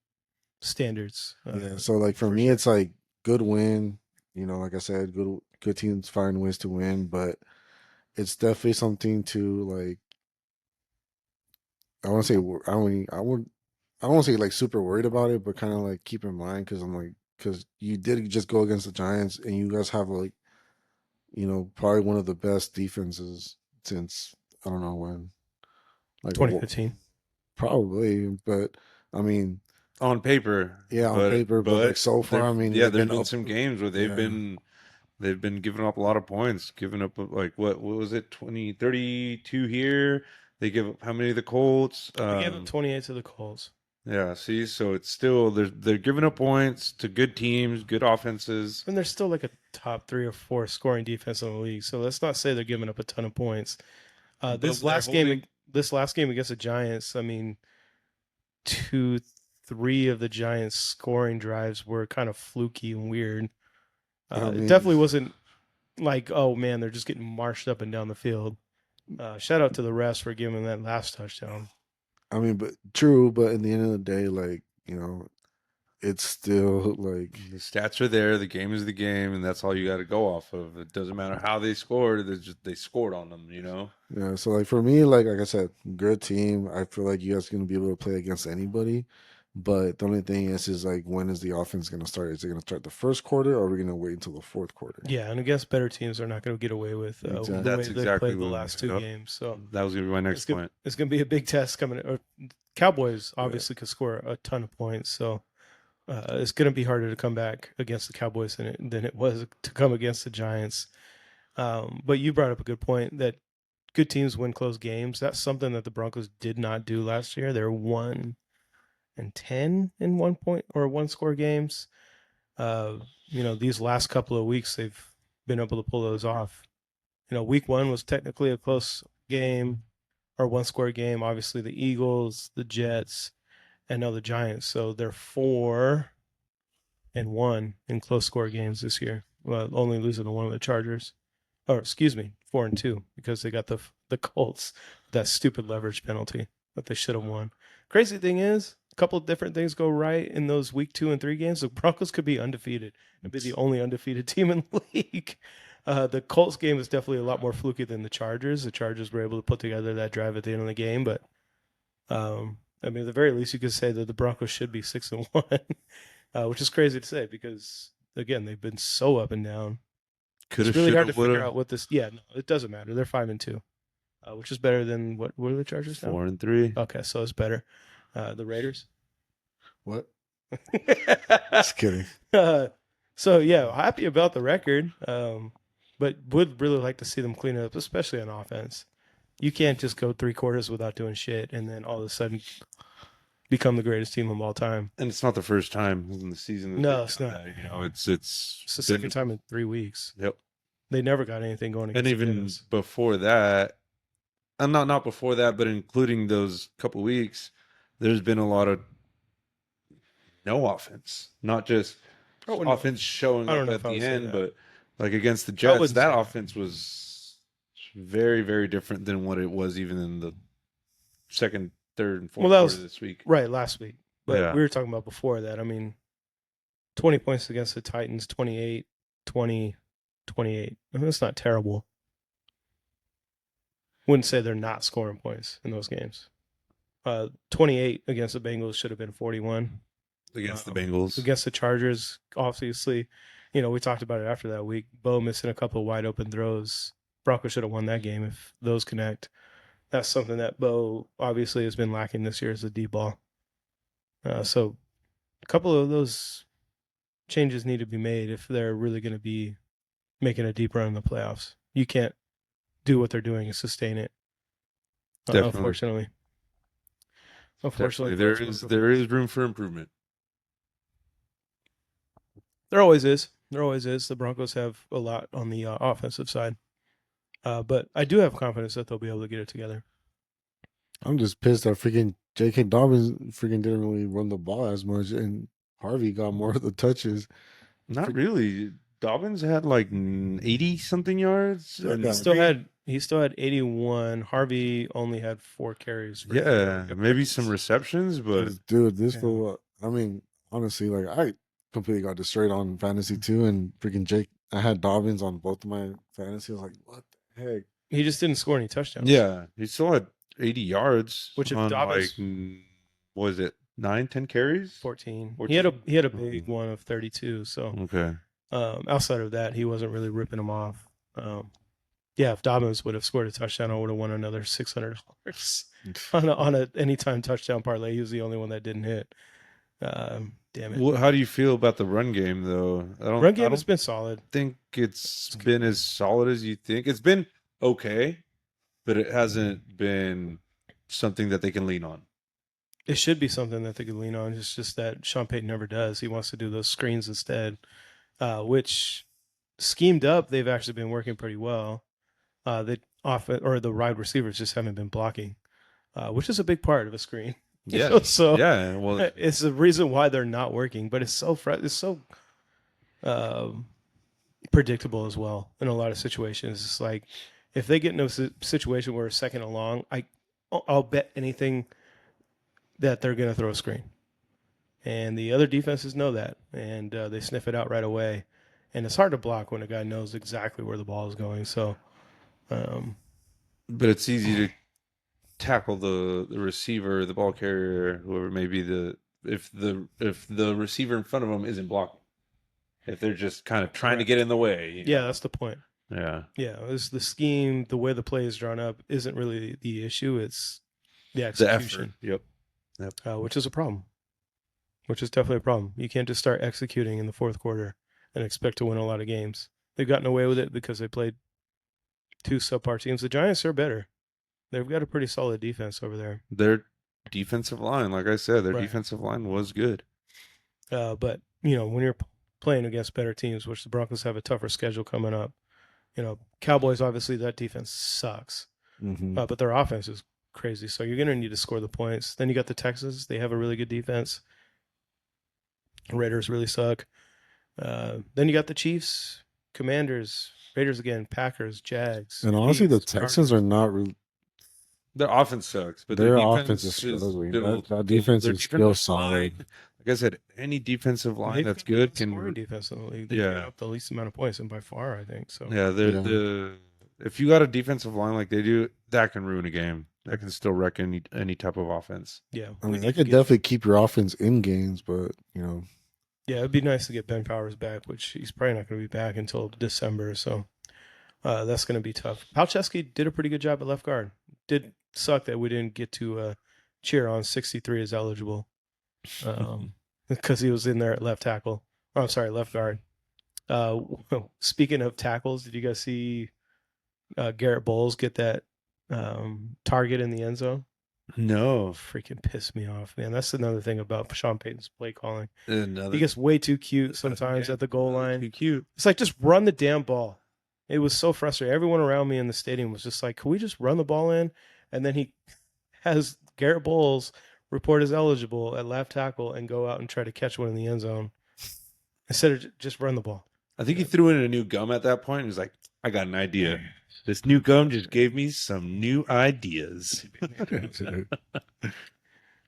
standards. Yeah. So like for me, it's like good win. Like I said, good teams find ways to win, but it's definitely something to like. I want to say I won't say like super worried about it, but kind of like keep in mind because you did just go against the Giants and you guys have like, probably one of the best defenses since I don't know when, like 2015, probably. But I mean. On paper, but like so far, I mean, there's been some games where they've been giving up a lot of points, giving up like what was it, 32 here. They give up how many to the Colts? They gave up 28 to the Colts. Yeah, see, so it's still they're giving up points to good teams, good offenses, and they're still like a top 3 or 4 scoring defense in the league. So let's not say they're giving up a ton of points. This last game against the Giants, I mean, 2-3 of the Giants' scoring drives were kind of fluky and weird. It definitely wasn't like, oh man, they're just getting marched up and down the field. Shout out to the refs for giving that last touchdown. I mean, but true, but in the end of the day, like, it's still like the stats are there. The game is the game, and that's all you got to go off of. It doesn't matter how they scored; they scored on them. Yeah. So like for me, like I said, good team. I feel like you guys are gonna be able to play against anybody. But the only thing is like when is the offense gonna start? Is it gonna start the first quarter, or are we gonna wait until the fourth quarter? Yeah, and against better teams, they're not gonna get away with the way they played the last 2 games. So that was gonna be my next point. It's gonna be a big test coming. Cowboys obviously could score a ton of points, so. It's going to be harder to come back against the Cowboys than it was to come against the Giants. But you brought up a good point that good teams win close games. That's something that the Broncos did not do last year. They're 1-10 in 1-score games. These last couple of weeks they've been able to pull those off. Week 1 was technically a close game or 1-score game. Obviously, the Eagles, the Jets. And now the Giants. So they're 4-1 in close score games this year. Well, only losing to one of the Chargers. Or excuse me, 4-2 because they got the Colts, that stupid leverage penalty that they should have won. Crazy thing is, a couple of different things go right in those week 2 and 3 games. The Broncos could be undefeated and be the only undefeated team in the league. The Colts game is definitely a lot more fluky than the Chargers. The Chargers were able to put together that drive at the end of the game, but I mean, at the very least, you could say that the Broncos should be 6-1, which is crazy to say because, again, they've been so up and down. It's really hard to figure out what this. Yeah, no, it doesn't matter. They're 5-2, which is better than what are the Chargers now? 4-3. Okay, so it's better. The Raiders. What? Just kidding. So yeah, happy about the record, but would really like to see them clean it up, especially on offense. You can't just go 3 quarters without doing shit and then all of a sudden become the greatest team of all time. And it's not the first time in the season. No, it's not. That, you know, it's It's the been, second time in 3 weeks. Yep. They never got anything going against And even Giants. before that, and not before that, but including those couple weeks, there's been a lot of no offense, not just offense showing up at the end, but like against the Jets, that offense was very, very different than what it was even in the second, third, and fourth quarter this week. Right, last week. But we were talking about before that. I mean, 20 points against the Titans, 28, 20, 28. I mean, that's not terrible. Wouldn't say they're not scoring points in those games. 28 against the Bengals should have been 41. Against the Bengals. Against the Chargers, obviously, you know, we talked about it after that week. Bo missing a couple of wide open throws. Broncos should have won that game if those connect. That's something that Bo obviously has been lacking this year is the deep ball. So a couple of those changes need to be made if they're really going to be making a deep run in the playoffs. You can't do what they're doing and sustain it. Unfortunately. Unfortunately, there is room for improvement. There always is. There always is. The Broncos have a lot on the offensive side. But I do have confidence that they'll be able to get it together. I'm just pissed that freaking J.K. Dobbins freaking didn't really run the ball as much, and Harvey got more of the touches. Not really. Dobbins had like 80-something yards. He still had 81. Harvey only had 4 carries. Maybe some receptions, but dude, I mean, honestly, like I completely got destroyed on fantasy too, and freaking Jake, I had Dobbins on both of my fantasy. I was like, what the heck? He just didn't score any touchdowns. Yeah, he still had 80 yards. Which if on Dobbins, was it 9-10 carries? 14. He had a big one of 32. So okay. Outside of that, he wasn't really ripping them off. If Dobbins would have scored a touchdown, I would have won another $600 on a anytime touchdown parlay. He was the only one that didn't hit. Damn it. Well, how do you feel about the run game, though? Run game has been solid. Think it's been as solid as you think. It's been okay, but it hasn't been something that they can lean on. It should be something that they can lean on. It's just that Sean Payton never does. He wants to do those screens instead, which schemed up, they've actually been working pretty well. The wide receivers just haven't been blocking, which is a big part of a screen. Yeah. Well, it's the reason why they're not working, but it's so predictable as well in a lot of situations. It's like if they get in a situation where a second and long, I'll bet anything that they're going to throw a screen, and the other defenses know that, and they sniff it out right away. And it's hard to block when a guy knows exactly where the ball is going. So, but it's easy to tackle the receiver, the ball carrier, whoever may be if the receiver in front of them isn't blocking, if they're just kind of trying to get in the way. Yeah, that's the point. Yeah, it's the scheme, the way the play is drawn up isn't really the issue. It's the execution. The effort. Yep. Which is a problem. Which is definitely a problem. You can't just start executing in the fourth quarter and expect to win a lot of games. They've gotten away with it because they played 2 subpar teams. The Giants are better. They've got a pretty solid defense over there. Their defensive line, like I said, defensive line was good. But, when you're playing against better teams, which the Broncos have a tougher schedule coming up, Cowboys, obviously, that defense sucks. Mm-hmm. But their offense is crazy. So you're going to need to score the points. Then you got the Texans. They have a really good defense. Raiders really suck. Then you got the Chiefs, Commanders, Raiders again, Packers, Jags. And honestly, the Texans are not really. Their offense sucks, but their offense is struggling. That defense is still solid. Like I said, any defensive line that's good can scoring defense in the league. They get up the least amount of points, and by far, I think so. Yeah, if you got a defensive line like they do, that can ruin a game. That can still wreck any type of offense. Yeah, I mean, they could definitely keep your offense in games, but Yeah, it'd be nice to get Ben Powers back, which he's probably not going to be back until December. So that's going to be tough. Palczewski did a pretty good job at left guard. Did suck that we didn't get to cheer on 63 as eligible because he was in there at left tackle. Oh, I'm sorry, left guard. Speaking of tackles, did you guys see Garrett Bowles get that target in the end zone? No. Freaking pissed me off, man. That's another thing about Sean Payton's play calling. Another. He gets way too cute sometimes at the goal line. Too cute. It's like, just run the damn ball. It was so frustrating. Everyone around me in the stadium was just like, can we just run the ball in? And then he has Garrett Bowles report as eligible at left tackle and go out and try to catch one in the end zone instead of just run the ball. I think he threw in a new gum at that point and was like, I got an idea. This new gum just gave me some new ideas.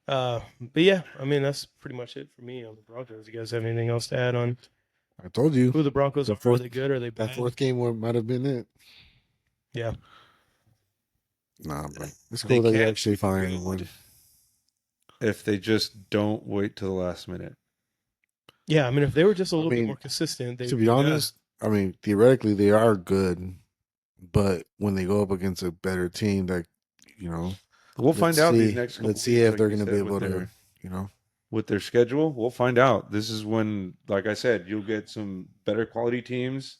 But yeah, I mean, that's pretty much it for me on the Broncos. You guys have anything else to add on I told you. who the Broncos are? Are they good or are they bad? That fourth game might have been it. Yeah. Nah, but it's cool that you actually finally won. If they just don't wait till the last minute. Yeah, I mean, if they were just a little bit more consistent. To be honest, I mean, theoretically, they are good. But when they go up against a better team that, we'll find out these next couple let's see if they're going to be able to, with their schedule, we'll find out. This is when, like I said, you'll get some better quality teams.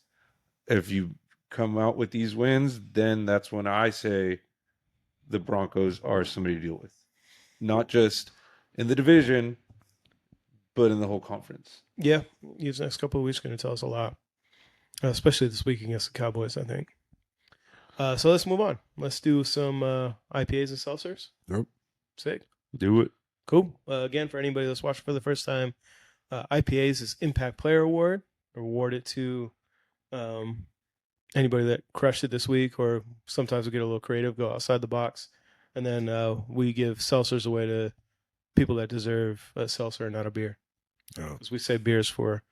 If you come out with these wins, then that's when I say the Broncos are somebody to deal with. Not just in the division, but in the whole conference. Yeah, these next couple of weeks are going to tell us a lot, especially this week against the Cowboys, I think. So let's move on. Let's do some IPAs and seltzers. Yep. Sick. Do it. Cool. Again, for anybody that's watching for the first time, IPAs is Impact Player Award, awarded to anybody that crushed it this week, or sometimes we get a little creative, go outside the box. And then we give seltzers away to people that deserve a seltzer and not a beer. Because we say beers for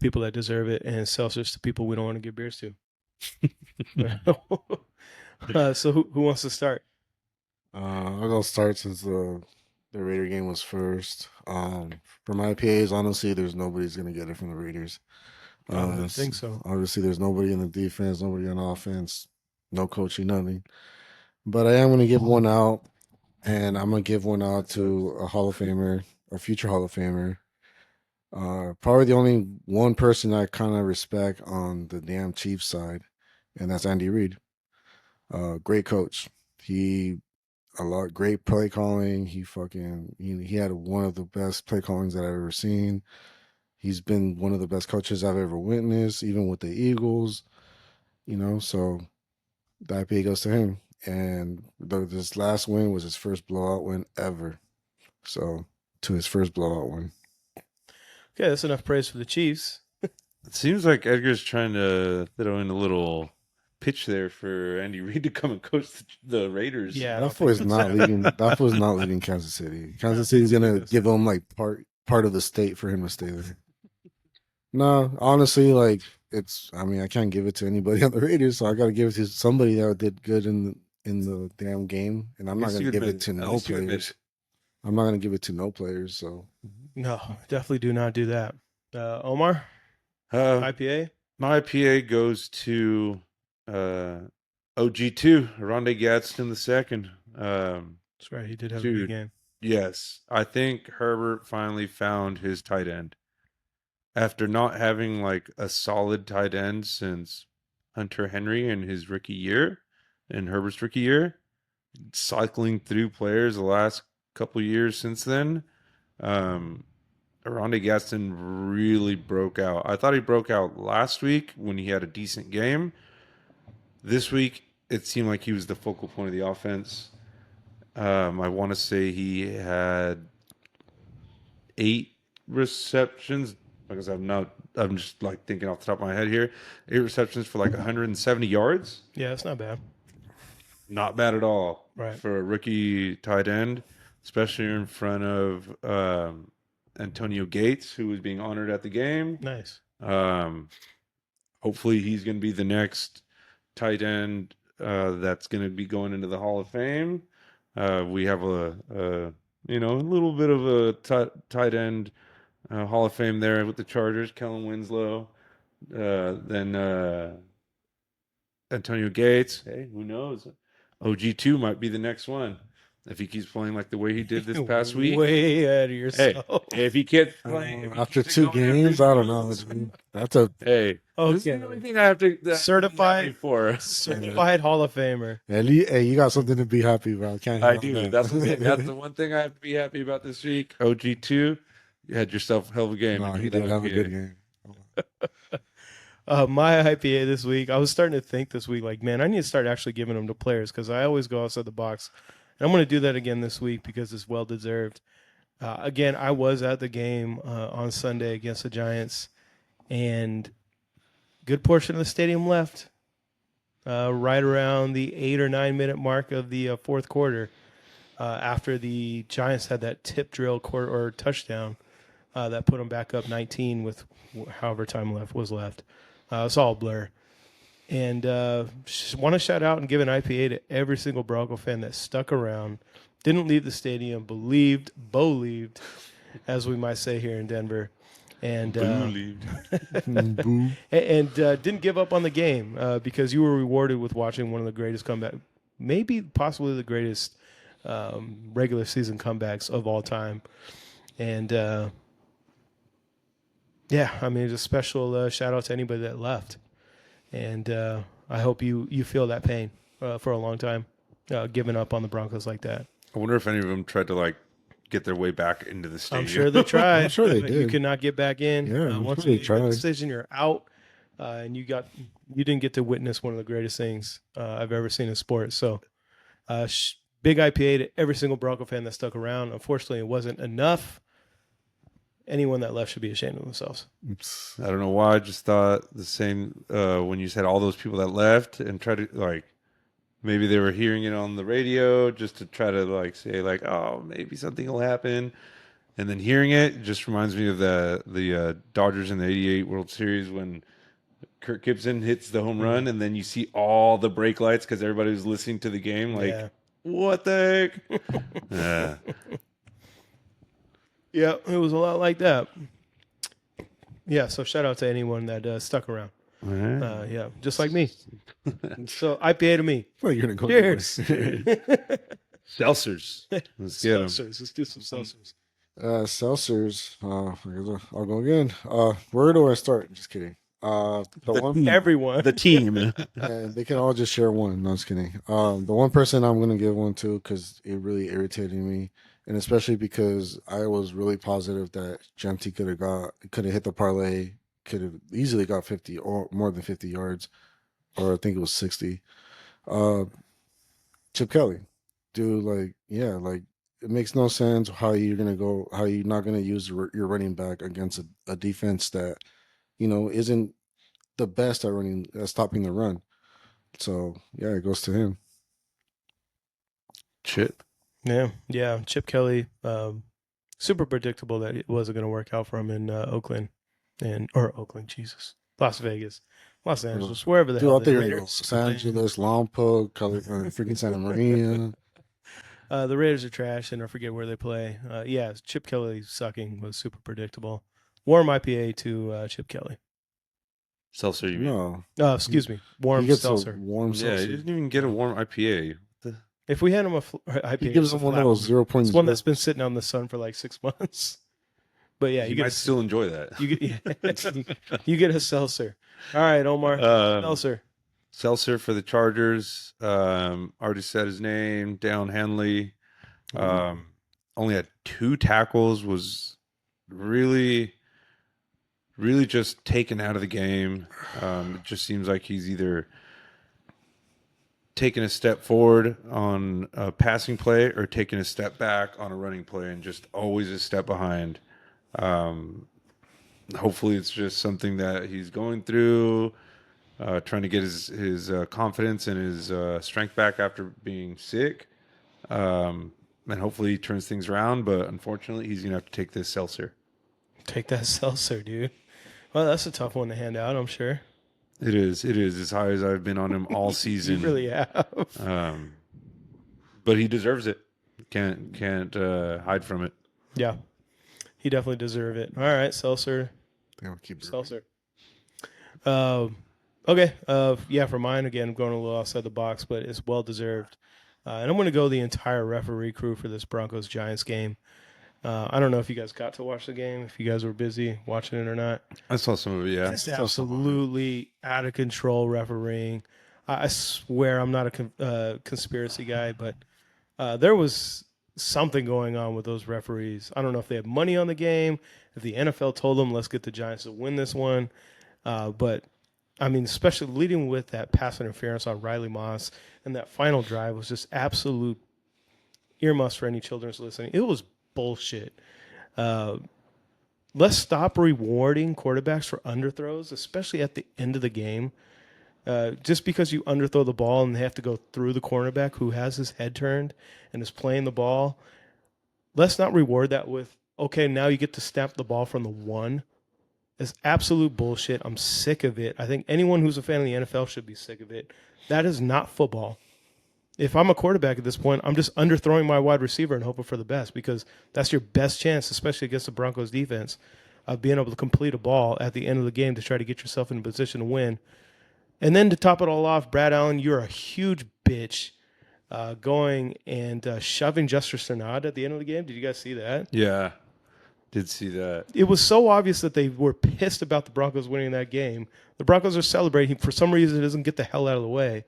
people that deserve it, and seltzers to people we don't want to give beers to. So who wants to start? I'll go start since the Raider game was first. For my IPAs, honestly, there's nobody's gonna get it from the Raiders. I don't think so. Obviously, there's nobody in the defense, nobody on offense, no coaching, nothing. But I am gonna give one out, and I'm gonna give one out to a Hall of Famer, a future Hall of Famer. Probably the only one person I kind of respect on the damn Chiefs side, and that's Andy Reid. Great coach. Great play calling. He had one of the best play callings that I've ever seen. He's been one of the best coaches I've ever witnessed, even with the Eagles. So the IPA goes to him. And this last win was his first blowout win ever. So to his first blowout win. Okay, that's enough praise for the Chiefs. It seems like Edgar's trying to throw in a little pitch there for Andy Reid to come and coach the Raiders. Yeah, that was not leaving. That was not leaving Kansas City. Kansas City's gonna give him like part of the state for him to stay there. No, honestly, I can't give it to anybody on the Raiders, so I got to give it to somebody that did good in the damn game, and I'm not gonna give it to no players. I'm not gonna give it to no players. So no, definitely do not do that. Omar, IPA. My IPA goes to OG2, Rondé Gadsden the second. That's right, he did have a good game. Yes, I think Herbert finally found his tight end. After not having like a solid tight end since Hunter Henry in his rookie year, and Herbert's rookie year, cycling through players the last couple years since then, Rondé Gadsden really broke out. I thought he broke out last week when he had a decent game. This week, it seemed like he was the focal point of the offense. I want to say he had 8 receptions, because I'm just like thinking off the top of my head here. 8 receptions for like 170 yards. Yeah, that's not bad. Not bad at all. Right. For a rookie tight end, especially in front of Antonio Gates, who was being honored at the game. Nice. Hopefully he's going to be the next tight end that's going to be going into the Hall of Fame. We have a little bit of a tight end Hall of Fame there with the Chargers, Kellen Winslow, then Antonio Gates. Hey, who knows? OG2 might be the next one. If he keeps playing like the way he did this past week, way ahead of hey, yourself. if he keeps playing After 2 games, I don't know. That's a hey, this is Okay. the only thing I have to Certified for. certified Hall of Famer. at least, hey, you got something to be happy about. Can't I hate on do. that. That's the one thing I have to be happy about this week. OG2, you had yourself a hell of a game. No, Enjoy he that did have a IPA. good game. My IPA this week, I was starting to think this week, like, man, I need to start actually giving them to players because I always go outside the box. And I'm going to do that again this week because it's well deserved. Again, I was at the game on Sunday against the Giants, and good portion of the stadium left right around the 8 or 9 minute mark of the fourth quarter after the Giants had that tip drill quarter or touchdown that put them back up 19 with however time was left. It's all a blur. And just want to shout out and give an IPA to every single Bronco fan that stuck around, didn't leave the stadium, believed, as we might say here in Denver, and Boo. and didn't give up on the game because you were rewarded with watching one of the greatest comeback, maybe possibly the greatest regular season comebacks of all time. And yeah, I mean, it's a special shout out to anybody that left. And I hope you feel that pain for a long time, giving up on the Broncos like that. I wonder if any of them tried to like get their way back into the stadium. I'm sure they tried. I'm sure they but You did. cannot get back in. Yeah, I'm Once sure they you make that tried. decision, you're out, and you didn't get to witness one of the greatest things I've ever seen in sports. So, big IPA to every single Bronco fan that stuck around. Unfortunately, it wasn't enough. Anyone that left should be ashamed of themselves. Oops. I don't know why. I just thought the same when you said all those people that left and tried to like maybe they were hearing it on the radio just to try to like say like, oh, maybe something will happen. And then hearing it just reminds me of the Dodgers in the '88 World Series when Kirk Gibson hits the home run, and then you see all the brake lights because everybody was listening to the game. Like, Yeah. what the heck? Yeah, it was a lot like that. Yeah, so shout out to anyone that stuck around. Yeah, just like me. So IPA to me. Well, you're gonna go. Cheers. Seltzers. Let's get them. Seltzers. Let's do some seltzers. Seltzers. I'll go again. Where do I start? Just kidding. The one Everyone. The team. they can all just share one. No, just kidding. The one person I'm gonna give one to because it really irritated me, and especially because I was really positive that Jemty could have hit the parlay, could have easily got 50 or more than 50 yards, or I think it was 60. Chip Kelly, dude, like it makes no sense how you're not gonna use your running back against a defense that isn't the best at stopping the run. So yeah, it goes to him. Chip. Yeah. Chip Kelly, super predictable that it wasn't going to work out for him in Oakland, Las Vegas, Los Angeles, wherever the Dude, hell out there, Raiders Los Angeles, Lompoc, freaking Santa Maria. The Raiders are trash, and I forget where they play. Yeah, Chip Kelly sucking was super predictable. Warm IPA to Chip Kelly. Seltzer, you mean? No, Excuse me, warm he gets seltzer. a warm Yeah, seltzer. he didn't even get a warm IPA. If we hand him a IPA, He gives him one of those 0.0. It's one that's been sitting out in the sun for like 6 months. But yeah, You might still enjoy that. you get a seltzer. All right, Omar, seltzer. Seltzer for the Chargers. Already said his name. Down Henley. Only had 2 tackles. Was really just taken out of the game. It just seems like he's either taking a step forward on a passing play or taking a step back on a running play and just always a step behind. Hopefully it's just something that he's going through, trying to get his confidence and his strength back after being sick. And hopefully he turns things around, but unfortunately he's going to have to take this seltzer. Take that seltzer, dude. Well, that's a tough one to hand out, I'm sure. It is as high as I've been on him all season. You really have. But he deserves it. Can't hide from it. Yeah, he definitely deserved it. All right, seltzer. They'll keep it. Seltzer. Okay. Yeah, for mine again, I'm going a little outside the box, but it's well deserved. And I'm going to go the entire referee crew for this Broncos Giants game. I don't know if you guys got to watch the game, if you guys were busy watching it or not. I saw some of it, yeah. Just absolutely out of control refereeing. I swear I'm not a conspiracy guy, but there was something going on with those referees. I don't know if they had money on the game, if the NFL told them, let's get the Giants to win this one. But, I mean, especially leading with that pass interference on Riley Moss and that final drive was just absolute earmuffs for any children's listening. It was bullshit. Let's stop rewarding quarterbacks for underthrows, especially at the end of the game. Just because you underthrow the ball and they have to go through the cornerback who has his head turned and is playing the ball, let's not reward that with, okay, now you get to snap the ball from the 1. It's absolute bullshit. I'm sick of it. I think anyone who's a fan of the NFL should be sick of it. That is not football. If I'm a quarterback at this point, I'm just underthrowing my wide receiver and hoping for the best because that's your best chance, especially against the Broncos defense, of being able to complete a ball at the end of the game to try to get yourself in a position to win. And then to top it all off, Brad Allen, you're a huge bitch going and shoving Justice Sernad at the end of the game. Did you guys see that? Yeah, did see that. It was so obvious that they were pissed about the Broncos winning that game. The Broncos are celebrating. For some reason, it doesn't get the hell out of the way.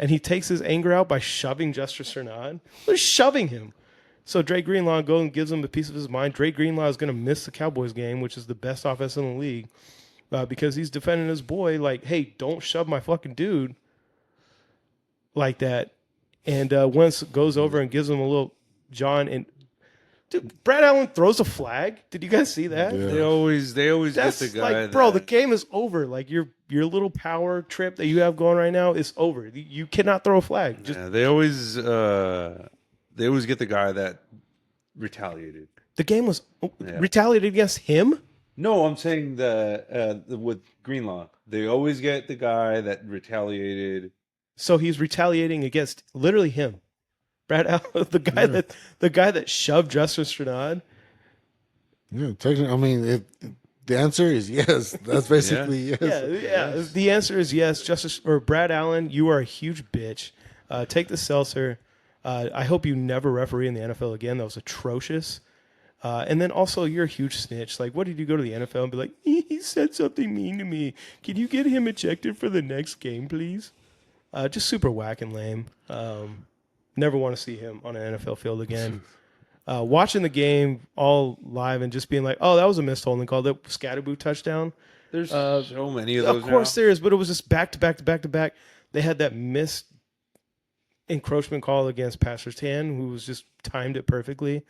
And he takes his anger out by shoving Justice Sernad. They're shoving him. So Drake Greenlaw goes and gives him a piece of his mind. Drake Greenlaw is going to miss the Cowboys game, which is the best offense in the league. Because he's defending his boy like, hey, don't shove my fucking dude like that. And Wentz goes over and gives him a little John. And dude, Brad Allen throws a flag. Did you guys see that? Yeah. They always That's get the guy. like, bro, the game is over. Like your little power trip that you have going right now is over. You cannot throw a flag. Just they always get the guy that retaliated. the game was retaliated against him. No, I'm saying with Greenlaw, they always get the guy that retaliated. So he's retaliating against literally him, Brad Allen, the guy that shoved Justice Sernad. Yeah, technically, I mean, the answer is yes. That's basically yes. Yeah. Yes. The answer is yes. Brad Allen, you are a huge bitch. Take the seltzer. I hope you never referee in the NFL again. That was atrocious. And then also, you're a huge snitch. Like, what did you go to the NFL and be like, he said something mean to me. Can you get him ejected for the next game, please? Just super whack and lame. Never want to see him on an NFL field again. Watching the game all live and just being like, oh, that was a missed holding call. That Scatterboo touchdown. There's so many of those. Of course there is, but it was just back to back to back to back. They had that missed encroachment call against Pastor Tan, who was just timed it perfectly.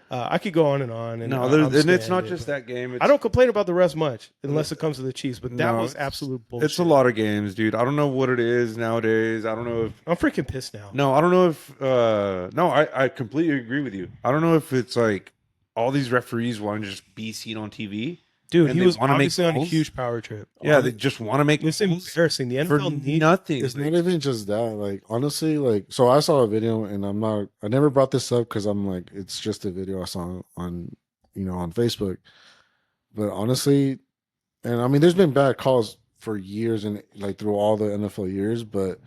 I could go on and on. And and it's not just that game. I don't complain about the rest much unless it comes to the Chiefs, but that was absolute bullshit. It's a lot of games, dude. I don't know what it is nowadays. I don't know if I'm freaking pissed now. No, I don't know if I completely agree with you. I don't know if it's like all these referees want to just be seen on TV. Dude, he was obviously on a huge power trip. Yeah, they just want to make it's embarrassing. The NFL needs nothing. It's not even just that. Like, honestly, like, so I saw a video and I never brought this up because I'm like, it's just a video I saw on Facebook. But honestly, and I mean, there's been bad calls for years and like through all the NFL years, but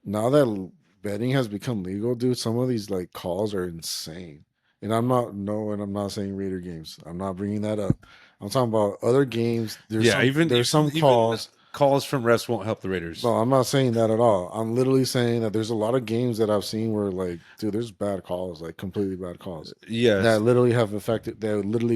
now that betting has become legal, dude, some of these like calls are insane. And I'm not saying Raider games. I'm not bringing that up. I'm talking about other games. There's some calls. Calls from refs won't help the Raiders. No, I'm not saying that at all. I'm literally saying that there's a lot of games that I've seen where, like, dude, there's bad calls, like completely bad calls. Yes. That literally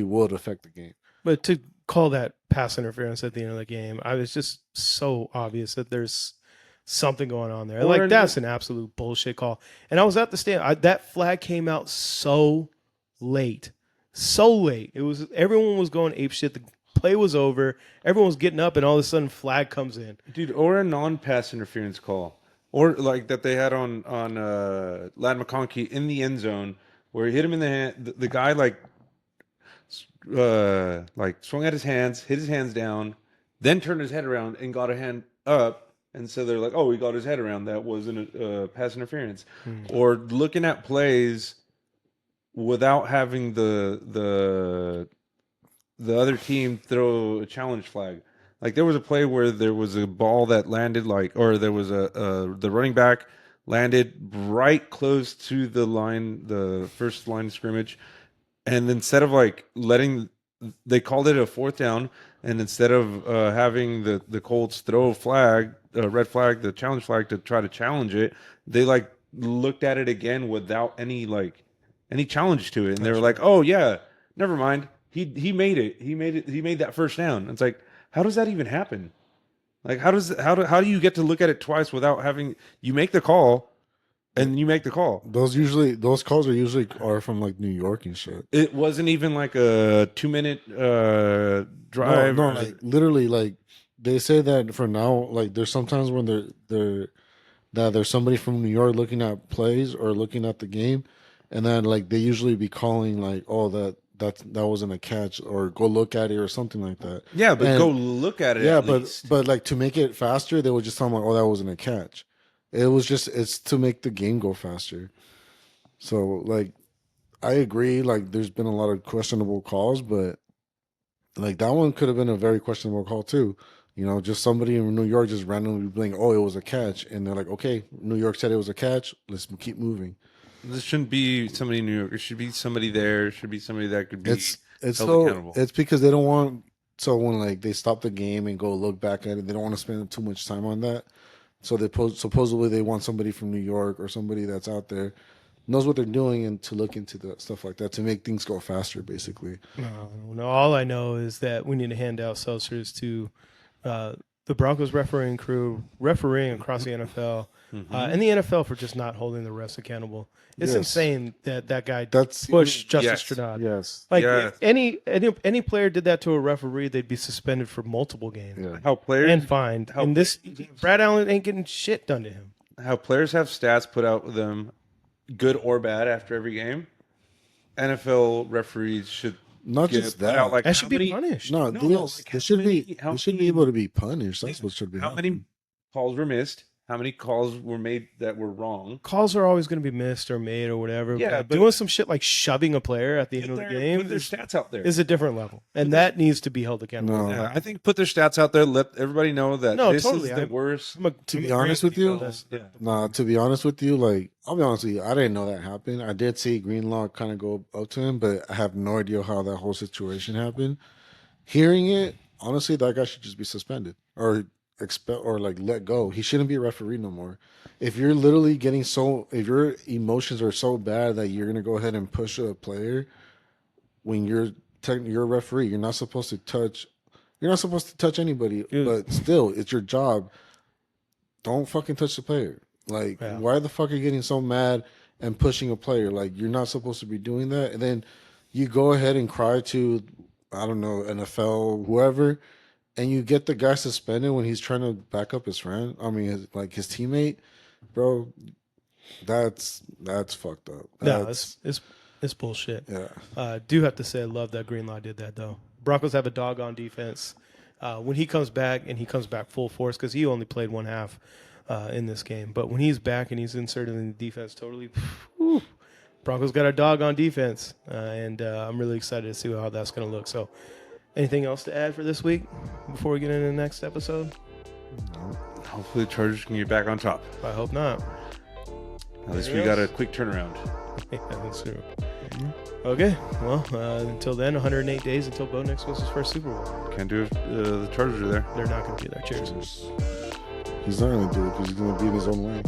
would affect the game. But to call that pass interference at the end of the game, I was just so obvious that there's something going on there. Like, that's an absolute bullshit call. And I was at the stand. That flag came out so late. So late. Everyone was going apeshit. The play was over. Everyone was getting up, and all of a sudden, flag comes in. Dude, or a non-pass interference call. Or like that they had on Ladd McConkey in the end zone where he hit him in the hand. The guy like swung at his hands, hit his hands down, then turned his head around and got a hand up. And so they're like, oh, he got his head around. That wasn't a pass interference. Or looking at plays without having the other team throw a challenge flag. Like there was a play where there was a ball that landed or there was the running back landed right close to the line, the first line of scrimmage, and instead of like they called it a fourth down, and instead of having the Colts throw a red flag, the challenge flag to try to challenge it, they like looked at it again without any challenge to it, and they were like, "Oh yeah, never mind. He made it. He made that first down." It's like, how does that even happen? Like, how do you get to look at it twice without having you make the call, and you make the call? Those calls are from like New York and shit. It wasn't even like a 2-minute drive. No, like literally, like they say that for now. Like there's sometimes when there's somebody from New York looking at plays or looking at the game, and then like they usually be calling like, oh that wasn't a catch, or go look at it or something like that. Yeah, but go look at it. Yeah, at least. but like to make it faster, they would just tell them like, oh, that wasn't a catch. It's to make the game go faster. So like I agree, like there's been a lot of questionable calls, but like that one could have been a very questionable call too. You know, just somebody in New York just randomly being, oh, it was a catch, and they're like, okay, New York said it was a catch. Let's keep moving. This shouldn't be somebody in New York. It should be somebody there. It should be somebody that could be It's held accountable. It's because they don't want, so when like they stop the game and go look back at it, they don't want to spend too much time on that. So supposedly they want somebody from New York or somebody that's out there knows what they're doing and to look into the stuff like that to make things go faster, basically. No, all I know is that we need to hand out seltzers to the Broncos refereeing crew, refereeing across the NFL, and the NFL for just not holding the refs accountable. It's insane that guy pushed Justice Stradad. Yes. Like if any player did that to a referee, they'd be suspended for multiple games. Yeah. How players and fined. And this Brad Allen ain't getting shit done to him. How players have stats put out with them, good or bad, after every game. NFL referees should not just that. Out, like, that should be punished. No, they should be able to be punished. That's what should be. How many calls were missed? How many calls were made that were wrong? Calls are always going to be missed or made or whatever. Yeah, but doing some shit like shoving a player at the end of the game put their stats out there is a different level, and that needs to be held accountable. No. Yeah, I think put their stats out there. Let everybody know that this is the worst. To be honest with you, like I'll be honest with you, I didn't know that happened. I did see Greenlaw kind of go up to him, but I have no idea how that whole situation happened. Hearing it, honestly, that guy should just be suspended or expel or like let go. He shouldn't be a referee no more. If you're literally if your emotions are so bad that you're gonna go ahead and push a player when you're a referee, you're not supposed to touch anybody. But still, it's your job. Don't fucking touch the player. Like, why the fuck are you getting so mad and pushing a player? Like, you're not supposed to be doing that. And then you go ahead and cry to, I don't know, NFL, whoever, and you get the guy suspended when he's trying to back up his friend. I mean, his teammate, bro. That's fucked up. It's bullshit. Yeah. I do have to say I love that Greenlaw did that though. Broncos have a dog on defense. When he comes back, and he comes back full force because he only played one half in this game. But when he's back and he's inserted in the defense totally, Broncos got a dog on defense. And I'm really excited to see how that's going to look. So anything else to add for this week before we get into the next episode? No. Hopefully the Chargers can get back on top. I hope not. At least we got a quick turnaround. Yeah, that's true. Okay, well, until then, 108 days until Bo Nix wins his first Super Bowl. Can't do it. The Chargers are there. They're not going to be there. Cheers. He's not going to do it because he's going to be in his own lane.